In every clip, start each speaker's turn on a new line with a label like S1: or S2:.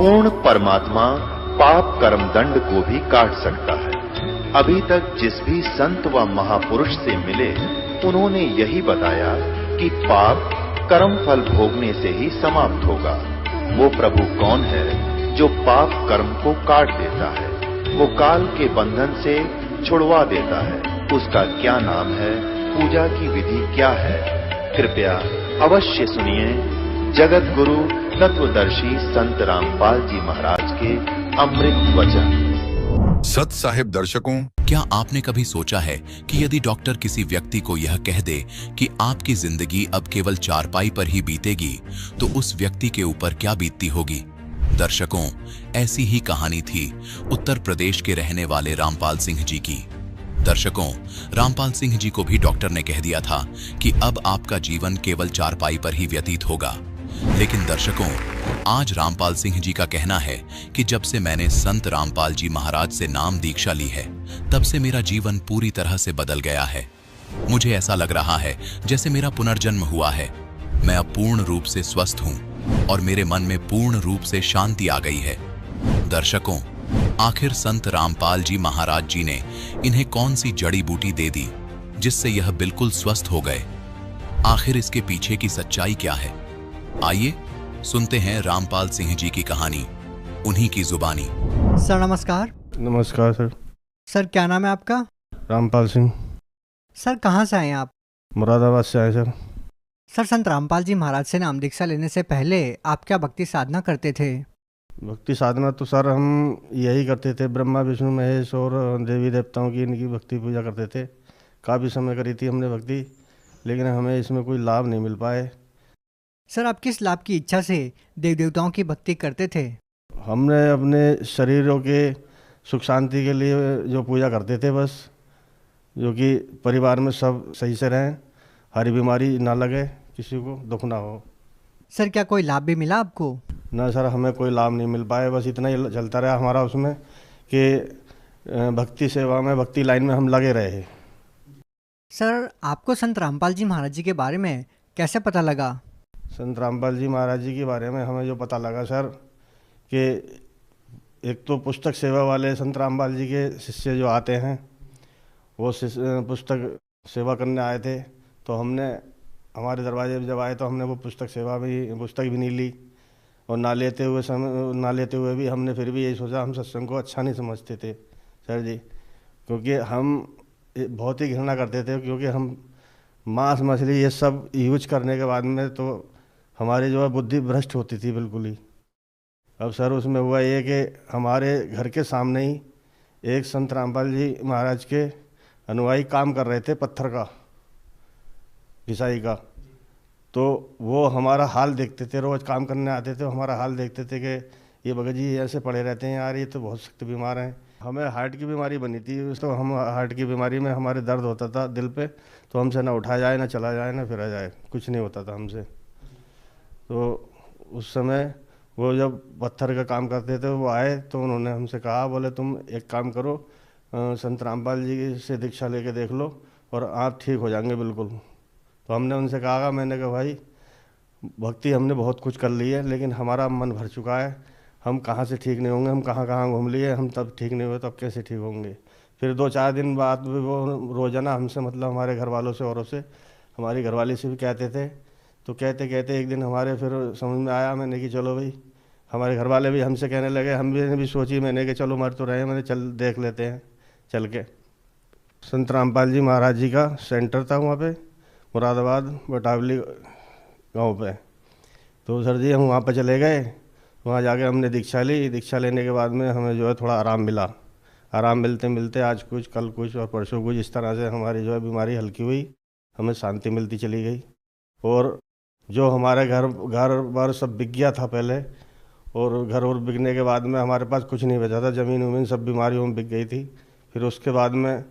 S1: पूर्ण परमात्मा पाप कर्म दंड को भी काट सकता है। अभी तक जिस भी संत व महापुरुष से मिले, उन्होंने यही बताया कि पाप कर्म फल भोगने से ही समाप्त होगा। वो प्रभु कौन है जो पाप कर्म को काट देता है, वो काल के बंधन से छुड़वा देता है? उसका क्या नाम है, पूजा की विधि क्या है? कृपया अवश्य सुनिए जगत गुरु तत्वदर्शी संत रामपाल जी महाराज के अमृत वचन।
S2: सत साहिब दर्शकों,
S3: क्या आपने कभी सोचा है कि यदि डॉक्टर किसी व्यक्ति को यह कह दे कि आपकी जिंदगी अब केवल चारपाई पर ही बीतेगी, तो उस व्यक्ति के ऊपर क्या बीतती होगी? दर्शकों, ऐसी ही कहानी थी उत्तर प्रदेश के रहने वाले रामपाल सिंह जी की। दर्शकों, रामपाल सिंह जी को भी डॉक्टर ने कह दिया था कि अब आपका जीवन केवल चारपाई पर ही व्यतीत होगा। लेकिन दर्शकों, आज रामपाल सिंह जी का कहना है कि जब से मैंने संत रामपाल जी महाराज से नाम दीक्षा ली है, तब से मेरा जीवन पूरी तरह से बदल गया है। मुझे ऐसा लग रहा है जैसे मेरा पुनर्जन्म हुआ है। मैं अब पूर्ण रूप से स्वस्थ हूँ और मेरे मन में पूर्ण रूप से शांति आ गई है। दर्शकों, आखिर संत रामपाल जी महाराज जी ने इन्हें कौन सी जड़ी बूटी दे दी जिससे यह बिल्कुल स्वस्थ हो गए? आखिर इसके पीछे की सच्चाई क्या है? आइए सुनते हैं रामपाल सिंह जी की कहानी, उन्हीं की जुबानी।
S4: सर नमस्कार।
S5: नमस्कार सर।
S4: सर क्या नाम है आपका?
S5: रामपाल सिंह।
S4: सर कहाँ से आए हैं आप?
S5: मुरादाबाद से आए सर।
S4: सर संत रामपाल जी महाराज से नाम दीक्षा लेने से पहले आप क्या भक्ति साधना करते थे?
S5: भक्ति साधना तो सर हम यही करते थे, ब्रह्मा विष्णु महेश और देवी देवताओं की इनकी भक्ति पूजा करते थे। काफ़ी समय करी थी हमने भक्ति, लेकिन हमें इसमें कोई लाभ नहीं मिल पाए।
S4: सर आप किस लाभ की इच्छा से देव देवताओं की भक्ति करते थे?
S5: हमने अपने शरीरों के सुख शांति के लिए जो पूजा करते थे, बस जो कि परिवार में सब सही से रहें, हरी बीमारी ना लगे, किसी को दुख ना हो।
S4: सर क्या कोई लाभ भी मिला आपको?
S5: ना सर, हमें कोई लाभ नहीं मिल पाए। बस इतना ही चलता रहा हमारा उसमें कि भक्ति सेवा में, भक्ति लाइन में हम लगे रहे।
S4: सर आपको संत रामपाल जी महाराज जी के बारे में कैसे पता लगा?
S5: संत रामपाल जी महाराज जी के बारे में हमें जो पता लगा सर, कि एक तो पुस्तक सेवा वाले संत रामपाल जी के शिष्य जो आते हैं, वो पुस्तक सेवा करने आए थे। तो हमने, हमारे दरवाजे पर जब आए तो हमने वो पुस्तक भी नहीं ली, और ना लेते हुए भी हमने फिर भी यही सोचा, हम सत्संग को अच्छा नहीं समझते थे सर जी, क्योंकि हम बहुत ही घृणा करते थे। क्योंकि हम मांस मछली ये सब यूज करने के बाद में तो हमारी जो है बुद्धि भ्रष्ट होती थी बिल्कुल ही। अब सर उसमें हुआ ये कि हमारे घर के सामने ही एक संत रामपाल जी महाराज के अनुयायी काम कर रहे थे, पत्थर का, घिसाई का। तो वो हमारा हाल देखते थे, रोज़ काम करने आते थे, हमारा हाल देखते थे कि ये भगत जी ऐसे पड़े रहते हैं यार, ये तो बहुत सख्त बीमार हैं। हमें हार्ट की बीमारी बनी थी, तो हम हार्ट की बीमारी में हमारे दर्द होता था दिल पे, तो हमसे ना उठा जाए, ना चला जाए, ना फिरा जाए, कुछ नहीं होता था हमसे। तो उस समय वो जब पत्थर का काम करते थे, वो आए तो उन्होंने हमसे कहा, बोले तुम एक काम करो, संत रामपाल जी से दीक्षा लेके देख लो और आप ठीक हो जाएंगे बिल्कुल। तो हमने उनसे कहा, मैंने कहा भाई भक्ति हमने बहुत कुछ कर ली है, लेकिन हमारा मन भर चुका है, हम कहाँ से ठीक नहीं होंगे, हम कहाँ कहाँ घूम लिए, हम तब ठीक नहीं हुए, तब कैसे ठीक होंगे। फिर 2-4 दिन बाद वो रोज़ाना हमसे, मतलब हमारे घर वालों से, औरों से, हमारी घरवाली से भी कहते थे। तो कहते कहते एक दिन हमारे फिर समझ में आया, मैंने कि चलो भाई, हमारे घर वाले भी हमसे कहने लगे, हम भी सोची, मैंने कि चलो मर तो रहे, मैंने चल देख लेते हैं चल के। संत रामपाल जी महाराज जी का सेंटर था वहाँ पे, मुरादाबाद बटावली गांव पे। तो सर जी हम वहाँ पे चले गए, वहाँ जाके हमने दीक्षा ली। दीक्षा लेने के बाद में हमें जो है थोड़ा आराम मिला। आराम मिलते मिलते आज कुछ, कल कुछ और परसों कुछ, इस तरह से हमारी जो है बीमारी हल्की हुई, हमें शांति मिलती चली गई। और जो हमारे घर बार सब बिक गया था पहले, और घर और बिकने के बाद में हमारे पास कुछ नहीं बचा था, ज़मीन वमीन सब बीमारियों में बिक गई थी। फिर उसके बाद में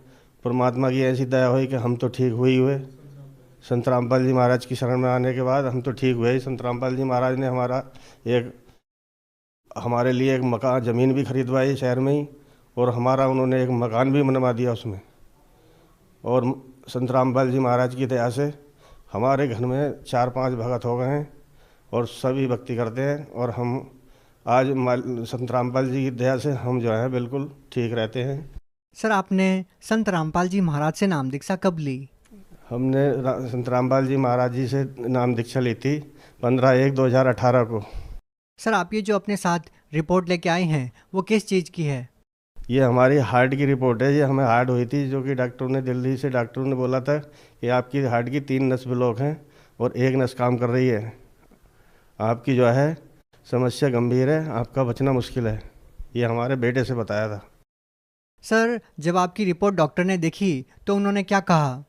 S5: परमात्मा की ऐसी दया हुई कि हम तो ठीक हुए। संत रामपाल जी महाराज की शरण में आने के बाद हम तो ठीक हुए ही। संत रामपाल जी महाराज ने हमारे लिए एक मकान, ज़मीन भी खरीदवाई शहर में ही, और उन्होंने एक मकान भी बनवा दिया उसमें। और संत रामपाल जी महाराज की दया से हमारे घर में 4-5 भगत हो गए हैं और सभी भक्ति करते हैं। और हम आज संत रामपाल जी की दया से हम जो है बिल्कुल ठीक रहते हैं।
S4: सर आपने संत रामपाल जी महाराज से नाम दीक्षा कब ली?
S5: हमने संत रामपाल जी महाराज जी से नाम दीक्षा ली थी 15/1/2018 को।
S4: सर आप ये जो अपने साथ रिपोर्ट लेके आए हैं वो किस चीज़ की है?
S5: ये हमारी हार्ट की रिपोर्ट है। ये हमें हार्ट हुई थी, जो कि डॉक्टरों ने दिल्ली से डॉक्टरों ने बोला था कि आपकी हार्ट की 3 नस ब्लॉक हैं और 1 नस काम कर रही है। आपकी जो है समस्या गंभीर है, आपका बचना मुश्किल है। ये हमारे बेटे से बताया था।
S4: सर जब आपकी रिपोर्ट डॉक्टर ने देखी तो उन्होंने क्या कहा?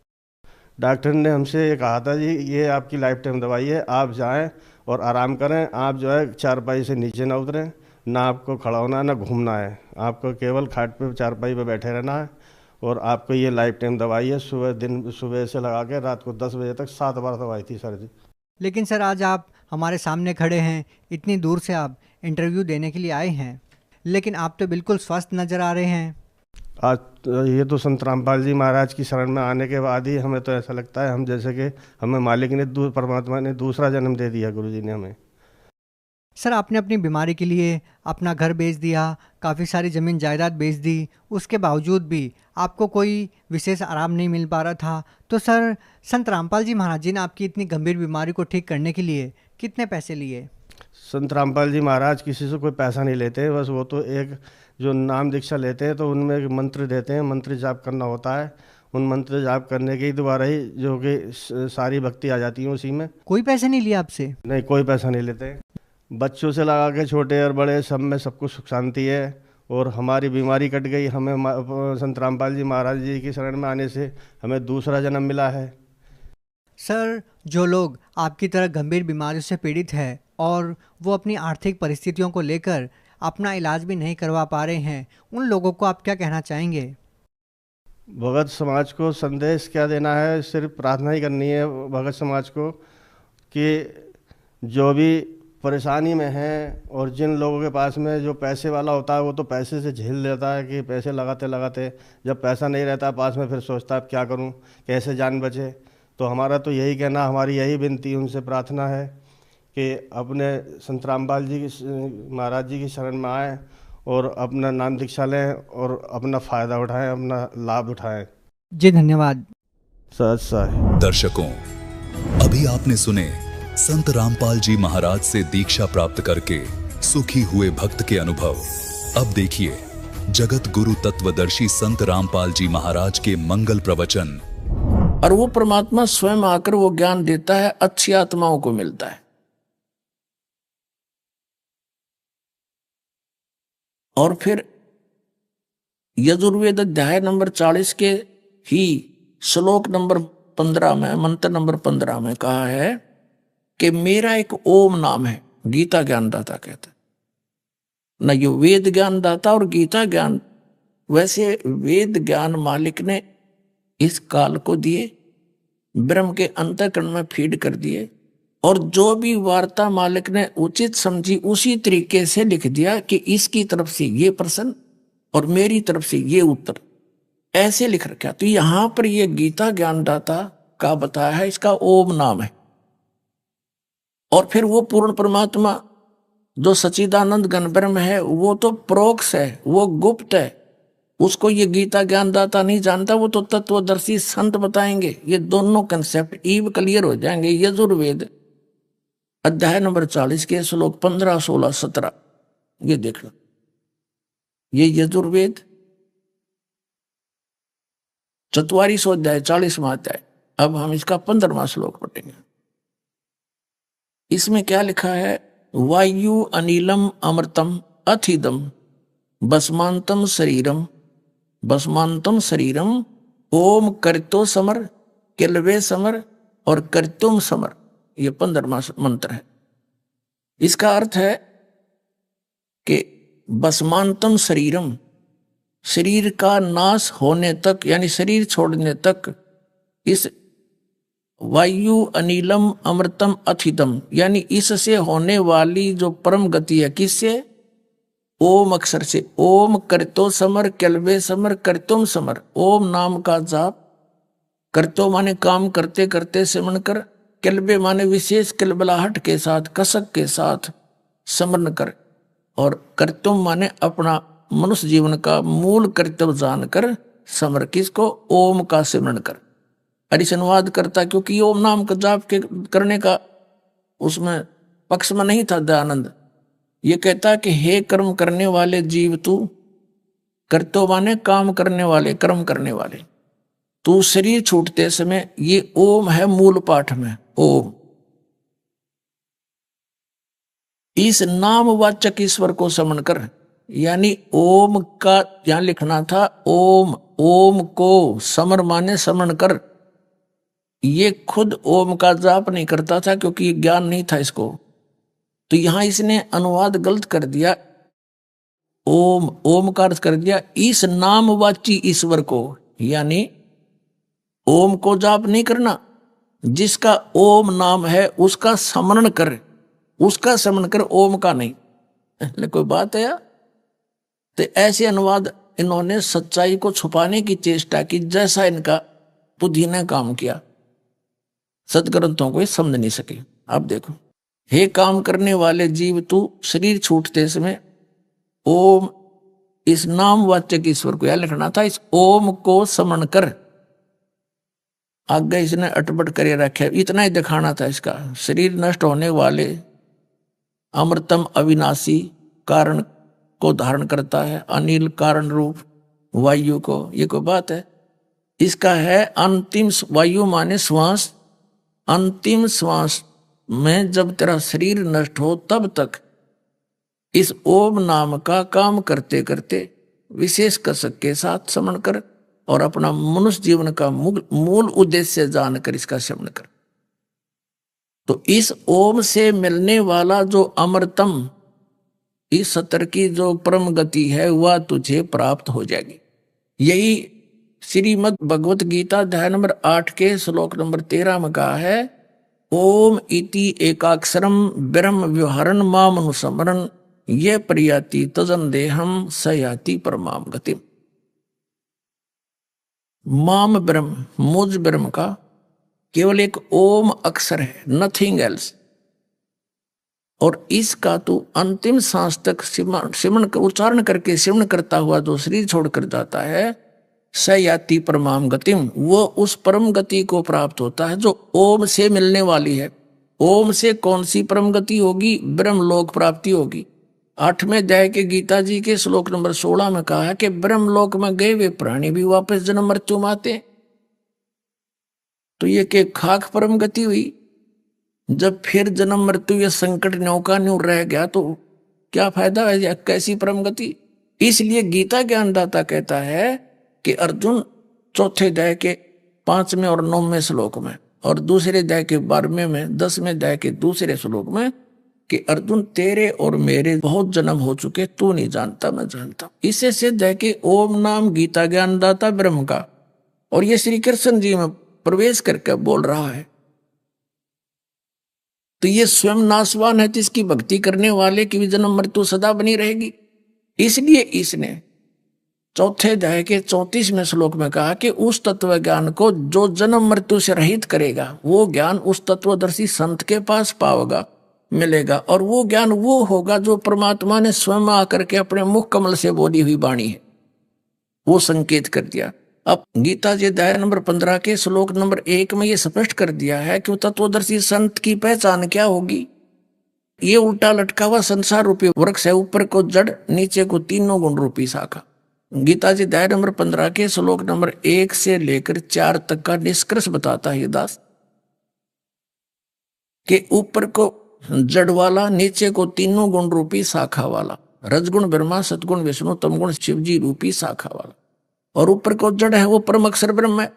S5: डॉक्टर ने हमसे ये कहा था जी ये आपकी लाइफ टाइम दवाई है, आप जाएं और आराम करें। आप जो है चारपाई से नीचे ना उतरें, ना आपको खड़ा होना है ना घूमना है, आपको केवल खाट पे चारपाई पे बैठे रहना है। और आपको ये लाइफ टाइम दवाई है। सुबह से लगा के रात को 10 बजे तक 7 बार दवाई थी सर जी।
S4: लेकिन सर आज आप हमारे सामने खड़े हैं, इतनी दूर से आप इंटरव्यू देने के लिए आए हैं, लेकिन आप तो बिल्कुल स्वस्थ नज़र आ रहे हैं।
S5: आज ये तो संत रामपाल जी महाराज की शरण में आने के बाद ही हमें तो ऐसा लगता है हम जैसे कि हमें मालिक ने परमात्मा ने दूसरा जन्म दे दिया, गुरु जी ने हमें।
S4: सर आपने अपनी बीमारी के लिए अपना घर बेच दिया, काफ़ी सारी ज़मीन जायदाद बेच दी, उसके बावजूद भी आपको कोई विशेष आराम नहीं मिल पा रहा था। तो सर संत रामपाल जी महाराज जी ने आपकी इतनी गंभीर बीमारी को ठीक करने के लिए कितने पैसे लिए?
S5: संत रामपाल जी महाराज किसी से कोई पैसा नहीं लेते, बस वो तो एक जो नाम दीक्षा लेते हैं तो उनमें एक मंत्र देते हैं, मंत्र जाप करना होता है। उन मंत्र जाप करने के द्वारा ही जो कि सारी भक्ति आ जाती है उसी में।
S4: कोई पैसे नहीं लिया आपसे?
S5: नहीं, कोई पैसा नहीं लेते। बच्चों से लगा के छोटे और बड़े सब में सब कुछ सुख शांति है। और हमारी बीमारी कट गई। हमें संत रामपाल जी महाराज जी की शरण में आने से हमें दूसरा जन्म मिला है।
S4: सर जो लोग आपकी तरह गंभीर बीमारियों से पीड़ित हैं और वो अपनी आर्थिक परिस्थितियों को लेकर अपना इलाज भी नहीं करवा पा रहे हैं, उन लोगों को आप क्या कहना चाहेंगे?
S5: भगत समाज को संदेश क्या देना है, सिर्फ प्रार्थना ही करनी है भगत समाज को कि जो भी परेशानी में हैं और जिन लोगों के पास में जो पैसे वाला होता है वो तो पैसे से झेल लेता है कि पैसे लगाते लगाते जब पैसा नहीं रहता पास में फिर सोचता है अब क्या करूं, कैसे जान बचे। तो हमारा तो यही कहना, हमारी यही विनती उनसे प्रार्थना है कि अपने संत रामपाल जी की महाराज जी की शरण में आएँ और अपना नाम दीक्षा लें और अपना फ़ायदा उठाएं, अपना लाभ उठाएं।
S4: जी धन्यवाद।
S5: सच साई।
S3: दर्शकों, अभी आपने सुने संत रामपाल जी महाराज से दीक्षा प्राप्त करके सुखी हुए भक्त के अनुभव। अब देखिए जगत गुरु तत्वदर्शी संत रामपाल जी महाराज के मंगल प्रवचन।
S6: और वो परमात्मा स्वयं आकर वो ज्ञान देता है, अच्छी आत्माओं को मिलता है। और फिर यजुर्वेद अध्याय नंबर 40 के ही श्लोक नंबर 15 में, मंत्र नंबर 15 में कहा है कि मेरा एक ओम नाम है। गीता ज्ञानदाता कहता है ना, ये वेद ज्ञानदाता और गीता ज्ञान। वैसे वेद ज्ञान मालिक ने इस काल को दिए, ब्रह्म के अंतःकरण में फीड कर दिए, और जो भी वार्ता मालिक ने उचित समझी उसी तरीके से लिख दिया कि इसकी तरफ से ये प्रश्न और मेरी तरफ से ये उत्तर, ऐसे लिख रखा। तो यहां पर ये गीता ज्ञानदाता का बताया है, इसका ओम नाम है। और फिर वो पूर्ण परमात्मा जो सच्चिदानंद घन ब्रह्म है वो तो प्रोक्ष है, वो गुप्त है, उसको ये गीता ज्ञानदाता नहीं जानता, वो तो तत्वदर्शी संत बताएंगे। ये दोनों कंसेप्ट ईव क्लियर हो जाएंगे। यजुर्वेद अध्याय नंबर 40 के श्लोक 15, 16, 17 ये देख लो। ये यजुर्वेद 44वां अध्याय 40वां अध्याय। अब हम इसका 15वां श्लोक पढ़ेंगे। इसमें क्या लिखा है? वायु अनिलम अमृतम अथिदम भस्मांतम शरीरम भस्मांतम शरीरम ओम करतो समर किलवे समर और करतुम समर। ये 15वां मंत्र है। इसका अर्थ है कि भस्मांतम शरीरम, शरीर का नाश होने तक यानी शरीर छोड़ने तक, इस वायु अनिलम अमृतम अथितम यानी इससे होने वाली जो परम गति है, किससे? ओम अक्षर से। ओम करतो समर कलवे समर करतुम समर। ओम नाम का जाप, करतो माने काम करते करते सिमरण कर, कलबे माने विशेष कलबलाहट के साथ कसक के साथ स्मरण कर, और कर्तव्य माने अपना मनुष्य जीवन का मूल कर्तव्य जानकर समर किसको ओम का सिमरण कर। हरिश अनुवाद करता क्योंकि ओम नाम का जाप के करने का उसमें पक्ष में नहीं था दयानंद। ये कहता कि हे कर्म करने वाले जीव तू, कर्तव्य माने काम करने वाले कर्म करने वाले, तू शरीर छूटते समय ये ओम है मूल पाठ में ओम, इस नामवाचक ईश्वर को समन कर। यानी ओम का यहां लिखना था ओम, ओम को समर माने समन कर। ये खुद ओम का जाप नहीं करता था क्योंकि ज्ञान नहीं था इसको, तो यहां इसने अनुवाद गलत कर दिया। ओम, ओम का अर्थ कर दिया इस नामवाची ईश्वर को, यानी ओम को जाप नहीं करना, जिसका ओम नाम है उसका स्मरण कर, उसका स्मरण कर, ओम का नहीं। कोई बात है यार। तो ऐसे अनुवाद इन्होंने सच्चाई को छुपाने की चेष्टा की, जैसा इनका बुद्धि ने काम किया। सदग्रंथों को ये समझ नहीं सके। आप देखो, हे काम करने वाले जीव तू शरीर छूटते समय ओम, इस नामवाचक ईश्वर को, यह लिखना था इस ओम को स्मरण कर। आगे इसने अटपट करे रखे, इतना ही दिखाना था इसका। शरीर नष्ट होने वाले अमृतम अविनाशी कारण को धारण करता है, अनिल कारण रूप वायु को। ये कोई बात है? इसका है अंतिम वायु माने श्वास, अंतिम श्वास में जब तेरा शरीर नष्ट हो तब तक इस ओम नाम का काम करते करते विशेष कसक के साथ स्मरण कर और अपना मनुष्य जीवन का मूल उद्देश्य जानकर इसका श्रवण कर। तो इस ओम से मिलने वाला जो अमृतम, इस सतर की जो परम गति है वह तुझे प्राप्त हो जाएगी। यही श्रीमद् भगवत गीता अध्याय नंबर 8 के श्लोक नंबर 13 में कहा है, ओम इति एकाक्षरम ब्रह्म व्यवहारन माम अनुस्मरन् ये प्रियाति तजन देहम सयाति परमाम गति। माम ब्रह्म, मुझ ब्रह्म का केवल एक ओम अक्षर है, नथिंग एल्स। और इसका तू अंतिम सांस तक सिमरण उच्चारण करके सिमरण करता हुआ जो शरीर छोड़कर जाता है, सयाति परमाम गतिम, वो उस परम गति को प्राप्त होता है जो ओम से मिलने वाली है। ओम से कौन सी परम गति होगी? ब्रह्मलोक प्राप्ति होगी। 8वें अध्याय के गीता जी के श्लोक नंबर 16 में कहा है कि ब्रह्मलोक में गए वे प्राणी भी वापस जन्म मृत्यु में आते। तो ये के खाक परम गति हुई। जब फिर जन्म मृत्यु या संकट नौका न्यू रह गया तो क्या फायदा है? या कैसी परम गति? इसलिए गीता ज्ञानदाता कहता है कि अर्जुन, चौथे अध्याय के 5वें और 9वें श्लोक में और दूसरे अध्याय के 12वें में 10वें अध्याय के दूसरे श्लोक में, कि अर्जुन तेरे और मेरे बहुत जन्म हो चुके, तू नहीं जानता मैं जानता। इससे सिद्ध है कि ओम नाम गीता ज्ञानदाता ब्रह्म का, और ये श्री कृष्ण जी में प्रवेश करके बोल रहा है। तो ये स्वयं नाशवान है, जिसकी भक्ति करने वाले की भी जन्म मृत्यु सदा बनी रहेगी। इसलिए इसने चौथे अध्याय के 34वें श्लोक में कहा कि उस तत्व ज्ञान को जो जन्म मृत्यु से रहित करेगा, वो ज्ञान उस तत्वदर्शी संत के पास पाओगा, मिलेगा। और वो ज्ञान वो होगा जो परमात्मा ने स्वयं आकर के अपने मुख कमल से बोली हुई वाणी है, वो संकेत कर दिया। अब गीता जी अध्याय नंबर 15 के श्लोक नंबर 1 में ये स्पष्ट कर दिया है कि तत्वदर्शी संत की पहचान क्या होगी। ये उल्टा लटका हुआ संसार रूपी वृक्ष है, ऊपर को जड़, नीचे को तीनों गुण रूपी शाखा। गीता जी अध्याय नंबर 15 के श्लोक नंबर 1 से लेकर 4 तक का निष्कर्ष बताता है दास, कि ऊपर को जड़ वाला, नीचे को तीनों गुण रूपी शाखा वाला, रजगुण ब्रह्मा, सतगुण विष्णु, तमगुण शिवजी रूपी शाखा वाला, और ऊपर को जड़ है वो परम अक्षर ब्रह्म है।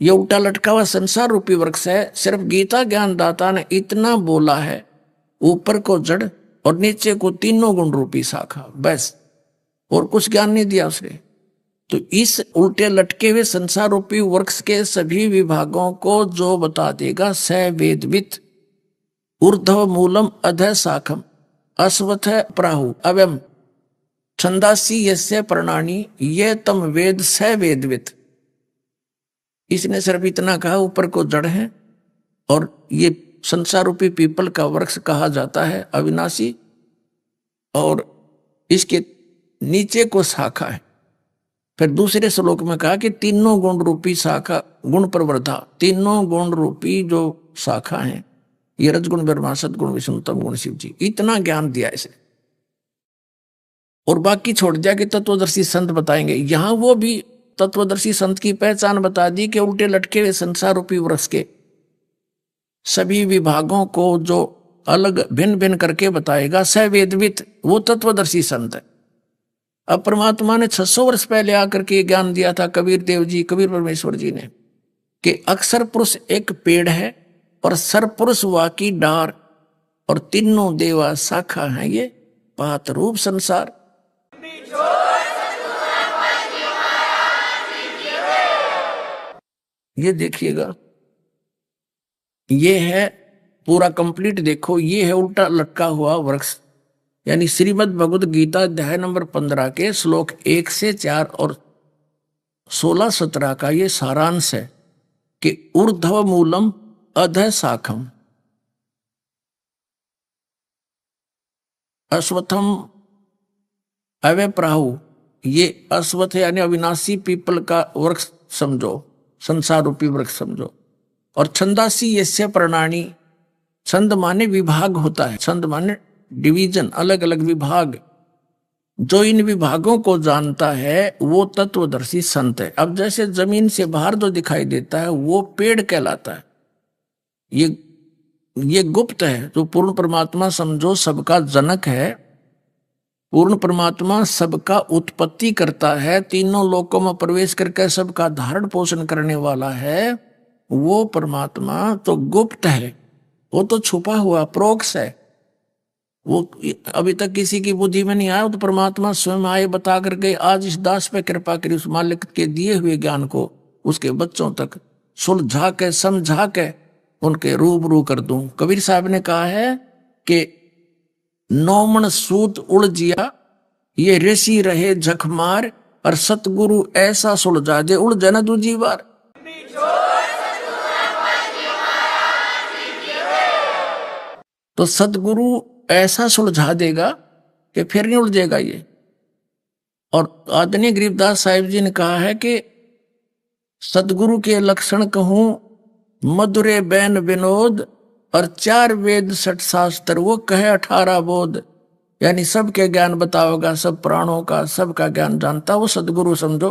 S6: ये उल्टा लटका हुआ संसार रूपी वृक्ष है। सिर्फ गीता ज्ञानदाता ने इतना बोला है, ऊपर को जड़ और नीचे को तीनों गुण रूपी शाखा, बस, और कुछ ज्ञान नहीं दिया उसने। तो इस उल्टे लटके हुए संसार रूपी वृक्ष के सभी विभागों को जो बता देगा, स वेदवित ऊर्ध्व मूलम अधः शाखम अश्वथ प्राहु अव्यम छंदासी यस्य प्रणानी ये तम वेद स वेदवित। इसने सिर्फ इतना कहा, ऊपर को जड़ है और ये संसार रूपी पीपल का वृक्ष कहा जाता है अविनाशी, और इसके नीचे को शाखा है। फिर दूसरे श्लोक में कहा कि तीनों गुण रूपी शाखा गुण प्रवर्धा, तीनों गुण रूपी जो शाखा है ये रजगुण ब्रह्मा सदगुण विष्णु तम गुण शिव जी, इतना ज्ञान दिया इसे और बाकी छोड़ दिया कि तत्वदर्शी संत बताएंगे। यहां वो भी तत्वदर्शी संत की पहचान बता दी कि उल्टे लटके हुए संसार रूपी वृक्ष के सभी विभागों को जो अलग भिन्न भिन्न करके बताएगा सवेदवित, वो तत्वदर्शी संत है। अब परमात्मा ने 600 वर्ष पहले आकर के ज्ञान दिया था कबीर देव जी, कबीर परमेश्वर जी ने, कि अक्षर पुरुष एक पेड़ है और सरपुरुष वाकी डार और तीनों देवा शाखा है ये पात रूप संसार। ये देखिएगा, ये है पूरा कंप्लीट। देखो ये है उल्टा लटका हुआ वृक्ष, यानी श्रीमद् भगवद गीता अध्याय नंबर 15 के श्लोक 1 से 4 और 16-17 का ये सारांश है कि ऊर्ध्व मूलम अधः शाखम अश्वत्थम अव्यप्राहु। ये अश्वत्थ यानी अविनाशी पीपल का वृक्ष समझो, संसार रूपी वृक्ष समझो। और छंदासी यस्य प्रणानी, छंद माने विभाग होता है, छंद माने डिवीजन, अलग अलग विभाग। जो इन विभागों को जानता है वो तत्वदर्शी संत है। अब जैसे जमीन से बाहर जो दिखाई देता है वो पेड़ कहलाता है, ये गुप्त है। जो पूर्ण परमात्मा समझो सबका जनक है, पूर्ण परमात्मा सबका उत्पत्ति करता है, तीनों लोकों में प्रवेश करके सबका धारण पोषण करने वाला है, वो परमात्मा तो गुप्त है, वो तो छुपा हुआ प्रोक्ष है। वो अभी तक किसी की बुद्धि में नहीं आया, तो परमात्मा स्वयं आए बता करके आज इस दास पे कृपा करी, उस मालिक के दिए हुए ज्ञान को उसके बच्चों तक सुलझा के समझा के उनके रूबरू कर दूं। कबीर साहब ने कहा है कि नौमन सूत उलझिया ये ऋषि रहे झकमार और सतगुरु ऐसा सुलझा दे उलझे न दूजी बार। तो सतगुरु ऐसा सुलझा देगा कि फिर नहीं उलझेगा ये। और आदरणीय गरीबदास साहिब जी ने कहा है कि सतगुरु के लक्षण कहूं मधुरे बैन विनोद और 4 वेद 6 शास्त्र, वो कहे 18 बोध, यानी सबके ज्ञान बताओगा, सब प्राणों का सबका ज्ञान जानता, वो सतगुरु समझो।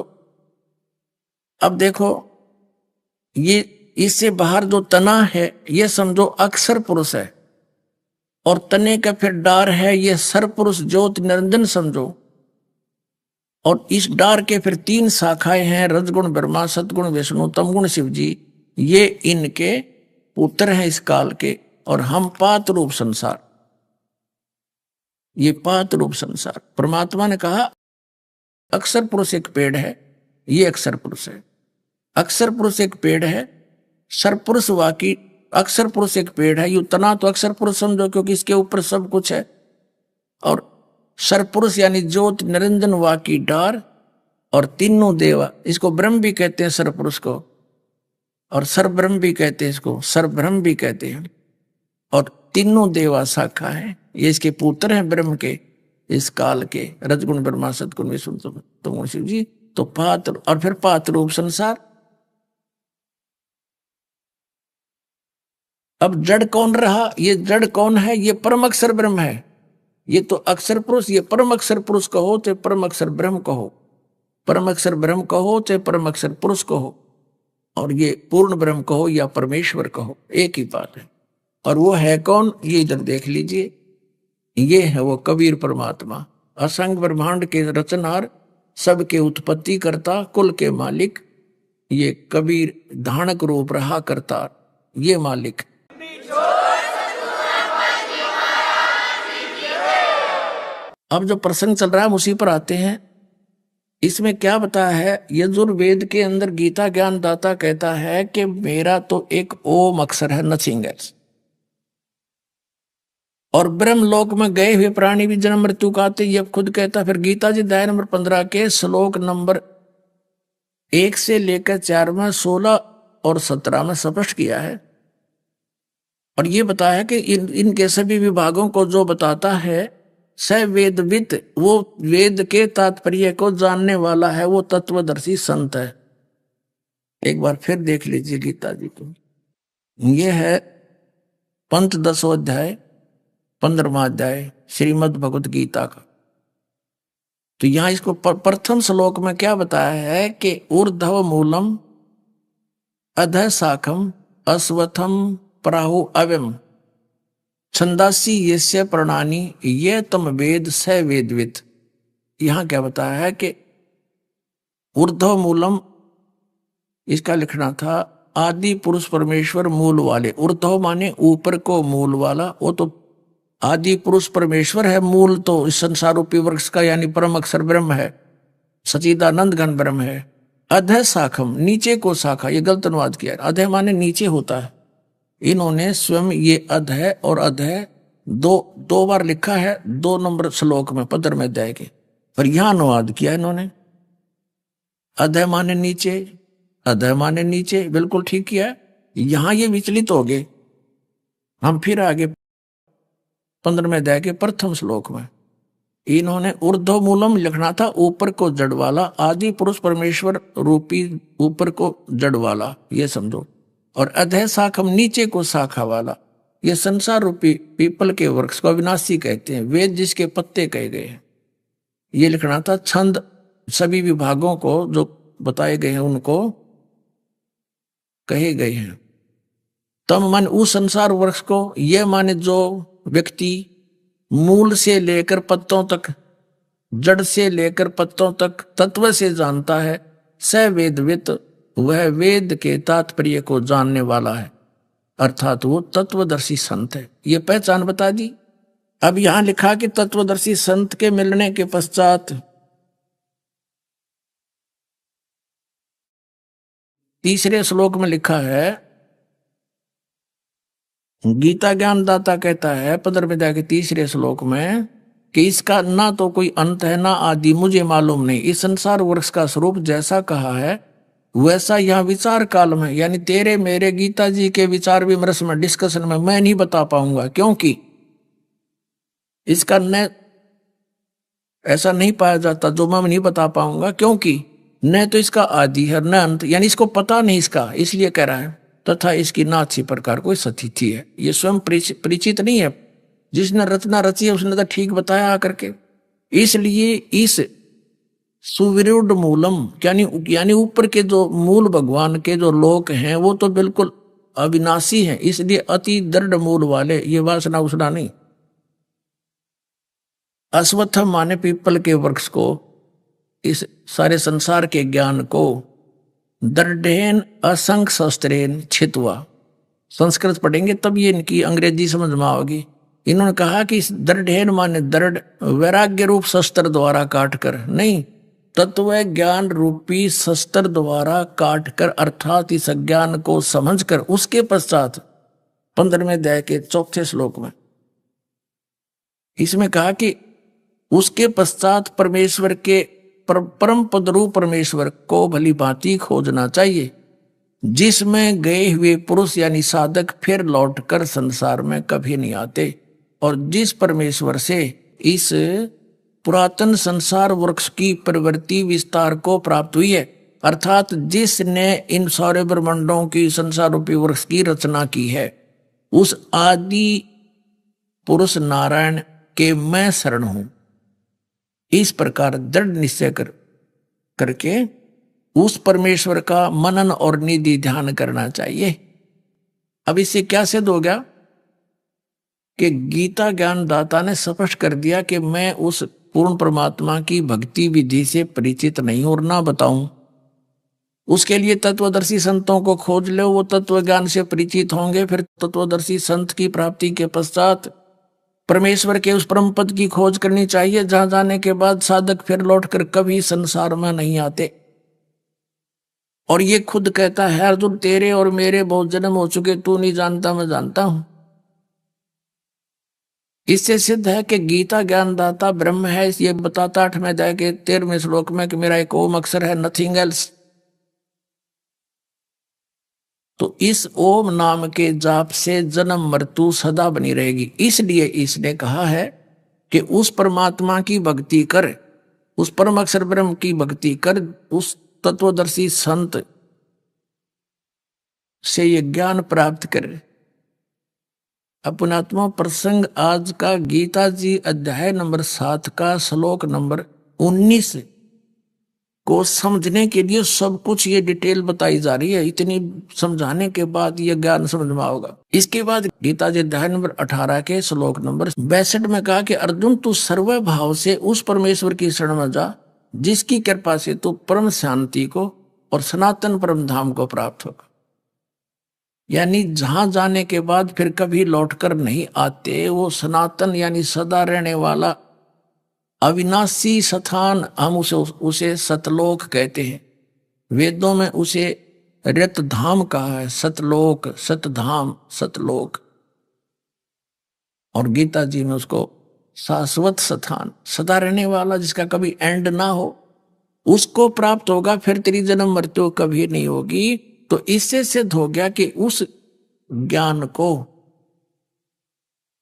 S6: अब देखो ये इससे बाहर जो तना है ये समझो अक्षर पुरुष है, और तने का फिर डार है ये सरपुरुष ज्योति निरंजन समझो। और इस डार के फिर 3 शाखाएं हैं, रजगुण ब्रह्मा सतगुण विष्णु तमगुण शिव जी, ये इनके पुत्र हैं इस काल के। और हम पात रूप संसार, ये पात रूप संसार। परमात्मा ने कहा अक्षर पुरुष एक पेड़ है, ये अक्षर पुरुष है। अक्षर पुरुष एक पेड़ है, सरपुरुष वाकी अक्षर पुरुष एक पेड़ है। यू तना तो अक्षर पुरुष समझो क्योंकि इसके ऊपर सब कुछ है। और सरपुरुष यानी ज्योत निरंजन वाकी डार और तीनों देवा, इसको ब्रह्म भी कहते हैं सरपुरुष को, और सरब्रह्म भी कहते हैं, इसको सरब्रह्म भी कहते हैं। और तीनों देवा शाखा है, ये इसके पुत्र हैं ब्रह्म के इस काल के, रजगुण ब्रह्मा सतगुण विष्णु तमगुण शिव जी। तो पात्र और फिर पात्र रूप संसार। अब जड़ कौन रहा? ये जड़ कौन है? ये परम अक्षर ब्रह्म है। ये तो अक्षर पुरुष, ये परम अक्षर पुरुष कहो चाहे परम अक्षर ब्रह्म कहो, परम अक्षर ब्रह्म कहो चाहे परम अक्षर पुरुष कहो, और ये पूर्ण ब्रह्म कहो या परमेश्वर कहो, एक ही बात है। और वो है कौन? ये इधर देख लीजिए, ये है वो कबीर परमात्मा, असंग ब्रह्मांड के रचनहार, सबके उत्पत्ति करता, कुल के मालिक। ये कबीर धानक रूप रहा करता, ये मालिक। अब जो प्रसंग चल रहा है उसी पर आते हैं। इसमें क्या बताया है? यजुर्वेद के अंदर गीता ज्ञान दाता कहता है कि मेरा तो एक ओम अक्षर है, नथिंग एल्स। और ब्रह्मलोक में गए हुए प्राणी भी जन्म मृत्यु का आते, ये खुद कहता। फिर गीता जी अध्याय नंबर 15 के श्लोक नंबर 1 से लेकर 4 में 16 और 17 में स्पष्ट किया है। और ये बताया कि इनके सभी विभागों को जो बताता है स वेदवित, वो वेद के तात्पर्य को जानने वाला है, वो तत्वदर्शी संत है। एक बार फिर देख लीजिए गीता जी को। ये है पंथ 10वां अध्याय 15वां अध्याय श्रीमद् भगवत गीता का। तो यहां इसको प्रथम श्लोक में क्या बताया है कि ऊर्ध्व मूलम अधः शाखम अश्वत्थम प्राहु अव्यम छंदासी यस्य प्रणानी ये तम वेद स वेदवित। यहां क्या बताया है कि ऊर्ध्व मूलम, इसका लिखना था आदि पुरुष परमेश्वर मूल वाले। ऊर्ध्व माने ऊपर को मूल वाला, वो तो आदि पुरुष परमेश्वर है। मूल तो इस संसार रूपी वृक्ष का यानी परम अक्षर ब्रह्म है, सच्चिदानंद घन ब्रह्म है। अधः शाखम, नीचे को शाखा, ये गलत अनुवाद किया। अधः माने नीचे होता है। इन्होंने स्वयं ये अधः और अधः दो बार लिखा है 2 नंबर श्लोक में 15वें अध्याय के, पर यहां अनुवाद किया इन्होंने। अधः माने नीचे, अधः माने नीचे, बिल्कुल ठीक किया। यहां ये विचलित हो गए। हम फिर आगे 15वें अध्याय के प्रथम श्लोक में इन्होंने ऊर्ध्व मूलम लिखना था, ऊपर को जड़ वाला, आदि पुरुष परमेश्वर रूपी ऊपर को जड़ वाला, ये समझो। और अधः शाखम, नीचे को शाखा वाला, ये संसार रूपी पीपल के वृक्ष को अविनाशी कहते हैं, वेद जिसके पत्ते कहे गए हैं। ये लिखना था। छंद सभी विभागों को जो बताए गए हैं उनको कहे गए हैं। तम मन उस संसार वृक्ष को, ये माने जो व्यक्ति मूल से लेकर पत्तों तक, जड़ से लेकर पत्तों तक तत्व से जानता है, स वेदवित, वह वेद के तात्पर्य को जानने वाला है, अर्थात वो तत्वदर्शी संत है। ये पहचान बता दी। अब यहां लिखा कि तत्वदर्शी संत के मिलने के पश्चात तीसरे श्लोक में लिखा है, गीता ज्ञानदाता कहता है 15वें अध्याय के तीसरे श्लोक में कि इसका ना तो कोई अंत है ना आदि, मुझे मालूम नहीं। इस संसार वृक्ष का स्वरूप जैसा कहा है वैसा यहाँ विचार काल में, यानी तेरे मेरे गीता जी के विचार विमर्श में, डिस्कशन में मैं नहीं बता पाऊंगा, क्योंकि इसका न ऐसा नहीं पाया जाता जो मैं नहीं बता पाऊंगा, क्योंकि न तो इसका आदि है न अंत, यानी इसको पता नहीं इसका, इसलिए कह रहा है। तथा इसकी ना अच्छी प्रकार कोई स्थिति है। ये स्वयं परिचित नहीं है। जिसने रचना रची है उसने तो ठीक बताया आकर के। इसलिए इस सुविरुद्ध मूलम, यानी ऊपर के जो मूल भगवान के जो लोक हैं वो तो बिल्कुल अविनाशी हैं, इसलिए अति दृढ़ मूल वाले, ये वासना उसना नहीं। अश्वत्थम माने पीपल के वृक्ष को, इस सारे संसार के ज्ञान को, दृढ़ेन असंख्य शस्त्रेन छित्वा, संस्कृत पढ़ेंगे तब ये इनकी अंग्रेजी समझ में आओगी। इन्होंने कहा कि इस दृढ़ेन माने दृढ़ वैराग्य रूप शस्त्र द्वारा काट कर नहीं, तत्व ज्ञान रूपी शस्त्र द्वारा काट कर, अर्थात इस ज्ञान को समझकर उसके पश्चात 15वें अध्याय के 4थे श्लोक में इसमें कहा कि उसके पश्चात परमेश्वर के परम पदरूप परमेश्वर को भली भांति खोजना चाहिए, जिसमें गए हुए पुरुष यानी साधक फिर लौटकर संसार में कभी नहीं आते, और जिस परमेश्वर से इस पुरातन संसार वृक्ष की प्रवृत्ति विस्तार को प्राप्त हुई है, अर्थात जिसने इन सारे ब्रह्मांडों की संसार रूपी वृक्ष की रचना की है, उस आदि पुरुष नारायण के मैं शरण हूं। इस प्रकार दृढ़ निश्चय करके उस परमेश्वर का मनन और निधि ध्यान करना चाहिए। अब इससे क्या सिद्ध हो गया कि गीता ज्ञानदाता ने स्पष्ट कर दिया कि मैं उस पूर्ण परमात्मा की भक्ति विधि से परिचित नहीं और ना बताऊं। उसके लिए तत्वदर्शी संतों को खोज लो, वो तत्व ज्ञान से परिचित होंगे। फिर तत्वदर्शी संत की प्राप्ति के पश्चात परमेश्वर के उस परम पद की खोज करनी चाहिए, जहां जाने के बाद साधक फिर लौटकर कभी संसार में नहीं आते। और ये खुद कहता है, अर्जुन तेरे और मेरे बहुत जन्म हो चुके, तू नहीं जानता मैं जानता हूं। इससे सिद्ध है कि गीता ज्ञानदाता ब्रह्म है। ये बताता 8वें अध्याय के 13वें श्लोक में कि मेरा एक ओम अक्षर है, नथिंग एल्स। तो इस ओम नाम के जाप से जन्म मृत्यु सदा बनी रहेगी। इसलिए इसने कहा है कि उस परमात्मा की भक्ति कर, उस परम अक्षर ब्रह्म की भक्ति कर, उस तत्वदर्शी संत से ये ज्ञान प्राप्त कर। अपनात्मा प्रसंग आज का गीता जी अध्याय नंबर 7 का श्लोक नंबर 19 को समझने के लिए सब कुछ ये डिटेल बताई जा रही है। इतनी समझाने के बाद ये ज्ञान समझ में आओगा। इसके बाद गीता जी अध्याय नंबर 18 के श्लोक नंबर 62 में कहा कि अर्जुन तू सर्व भाव से उस परमेश्वर की शरण में जा जिसकी कृपा से तू परम शांति को और सनातन परम धाम को प्राप्त होगा। यानी जहां जाने के बाद फिर कभी लौटकर नहीं आते, वो सनातन यानी सदा रहने वाला अविनाशी स्थान, हम उसे सतलोक कहते हैं। वेदों में उसे रत धाम कहा है, सतलोक, सतधाम, सतलोक। और गीता जी में उसको शाश्वत स्थान, सदा रहने वाला, जिसका कभी एंड ना हो, उसको प्राप्त होगा। फिर तेरी जन्म मृत्यु कभी नहीं होगी। तो इससे सिद्ध हो गया कि उस ज्ञान को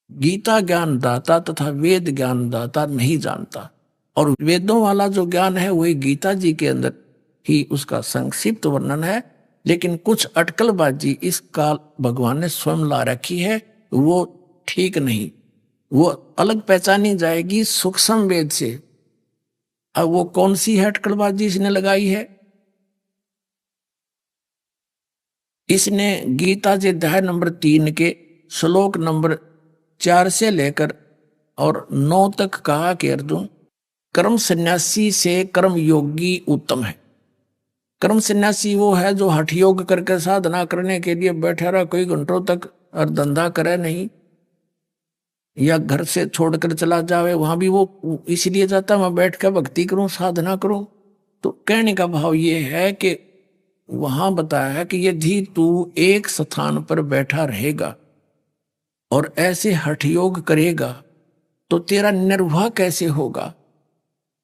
S6: गीता ज्ञान दाता तथा वेद ज्ञान दाता नहीं जानता। और वेदों वाला जो ज्ञान है वही गीता जी के अंदर ही उसका संक्षिप्त वर्णन है। लेकिन कुछ अटकलबाजी इस काल भगवान ने स्वयं ला रखी है, वो ठीक नहीं, वो अलग पहचानी जाएगी सूक्ष्म वेद से। अब वो कौन सी है अटकलबाजी इसने लगाई है? इसने गीता जी अध्याय नंबर 3 के श्लोक नंबर 4 से लेकर और 9 तक कहा कि अर्जुन, कर्म सन्यासी से कर्म योगी उत्तम है। कर्म सन्यासी वो है जो हठ योग करके साधना करने के लिए बैठा रहा कई घंटों तक और धंधा करे नहीं, या घर से छोड़कर चला जावे, वहां भी वो इसलिए जाता मैं बैठ कर भक्ति करूं, साधना करूं। तो कहने का भाव ये है कि वहां बताया है कि यदि तू एक स्थान पर बैठा रहेगा और ऐसे हठ योग करेगा तो तेरा निर्वाह कैसे होगा,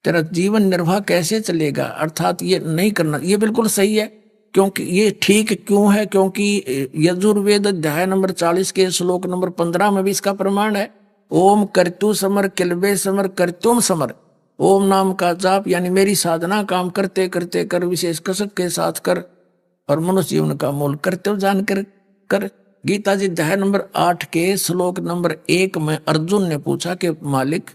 S6: तेरा जीवन निर्वाह कैसे चलेगा। अर्थात ये नहीं करना, ये बिल्कुल सही है। क्योंकि ये ठीक क्यों है? क्योंकि यजुर्वेद अध्याय नंबर 40 के श्लोक नंबर 15 में भी इसका प्रमाण है। ओम कर्तु समर किलबे समर कर्तुम समर। ओम नाम का जाप यानी मेरी साधना काम करते करते कर, विशेष कसक के साथ कर, और मनुष्य जीवन का मूल कर्तव्य जानकर कर। गीता जी अध्याय नंबर 8 के श्लोक नंबर 1 में अर्जुन ने पूछा कि मालिक,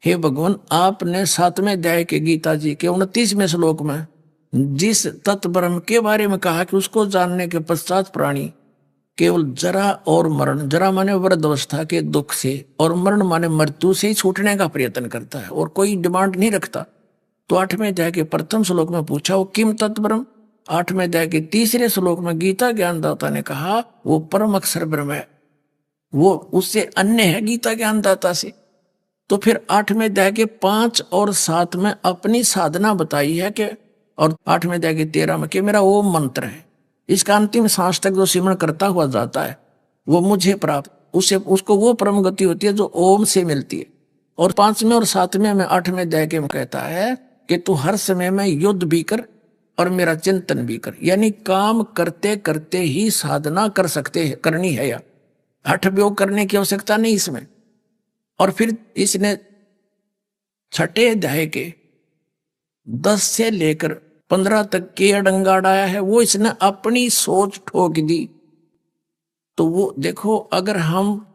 S6: हे भगवान, आपने 7वें अध्याय के गीता जी के 29वें श्लोक में जिस तत्व ब्रह्म के बारे में कहा कि उसको जानने के पश्चात प्राणी केवल जरा और मरण, जरा माने वृद्धावस्था के दुख से और मरण माने मृत्यु से ही छूटने का प्रयत्न करता है और कोई डिमांड नहीं रखता। तो 8वें अध्याय के प्रथम श्लोक में पूछा वो किम तत्व ब्रह्म। 8वें अध्याय के 3रे श्लोक में गीता ज्ञानदाता ने कहा वो परम अक्षर ब्रह्म है, वो उससे अन्य है गीता ज्ञानदाता से। तो फिर 8वें अध्याय के 5 और 7 में अपनी साधना बताई है कि, और 8वें अध्याय के 13 में कि मेरा ओम मंत्र है, इसका अंतिम सांस तक जो सिमरण करता हुआ जाता है वो मुझे प्राप्त, उसको वो परम गति होती है जो ओम से मिलती है। और 5वें और 7वें में 8वें अध्याय के में कहता है कि तू हर समय में युद्ध भी कर और मेरा चिंतन भी कर। यानी काम करते करते ही साधना कर सकते हैं, करनी है, या हठ योग करने की आवश्यकता नहीं इसमें। और फिर इसने 6ठे अध्याय के 10 से लेकर 15 तक के अड़ंगा अड़ाया है, वो इसने अपनी सोच ठोक दी। तो वो देखो, अगर हम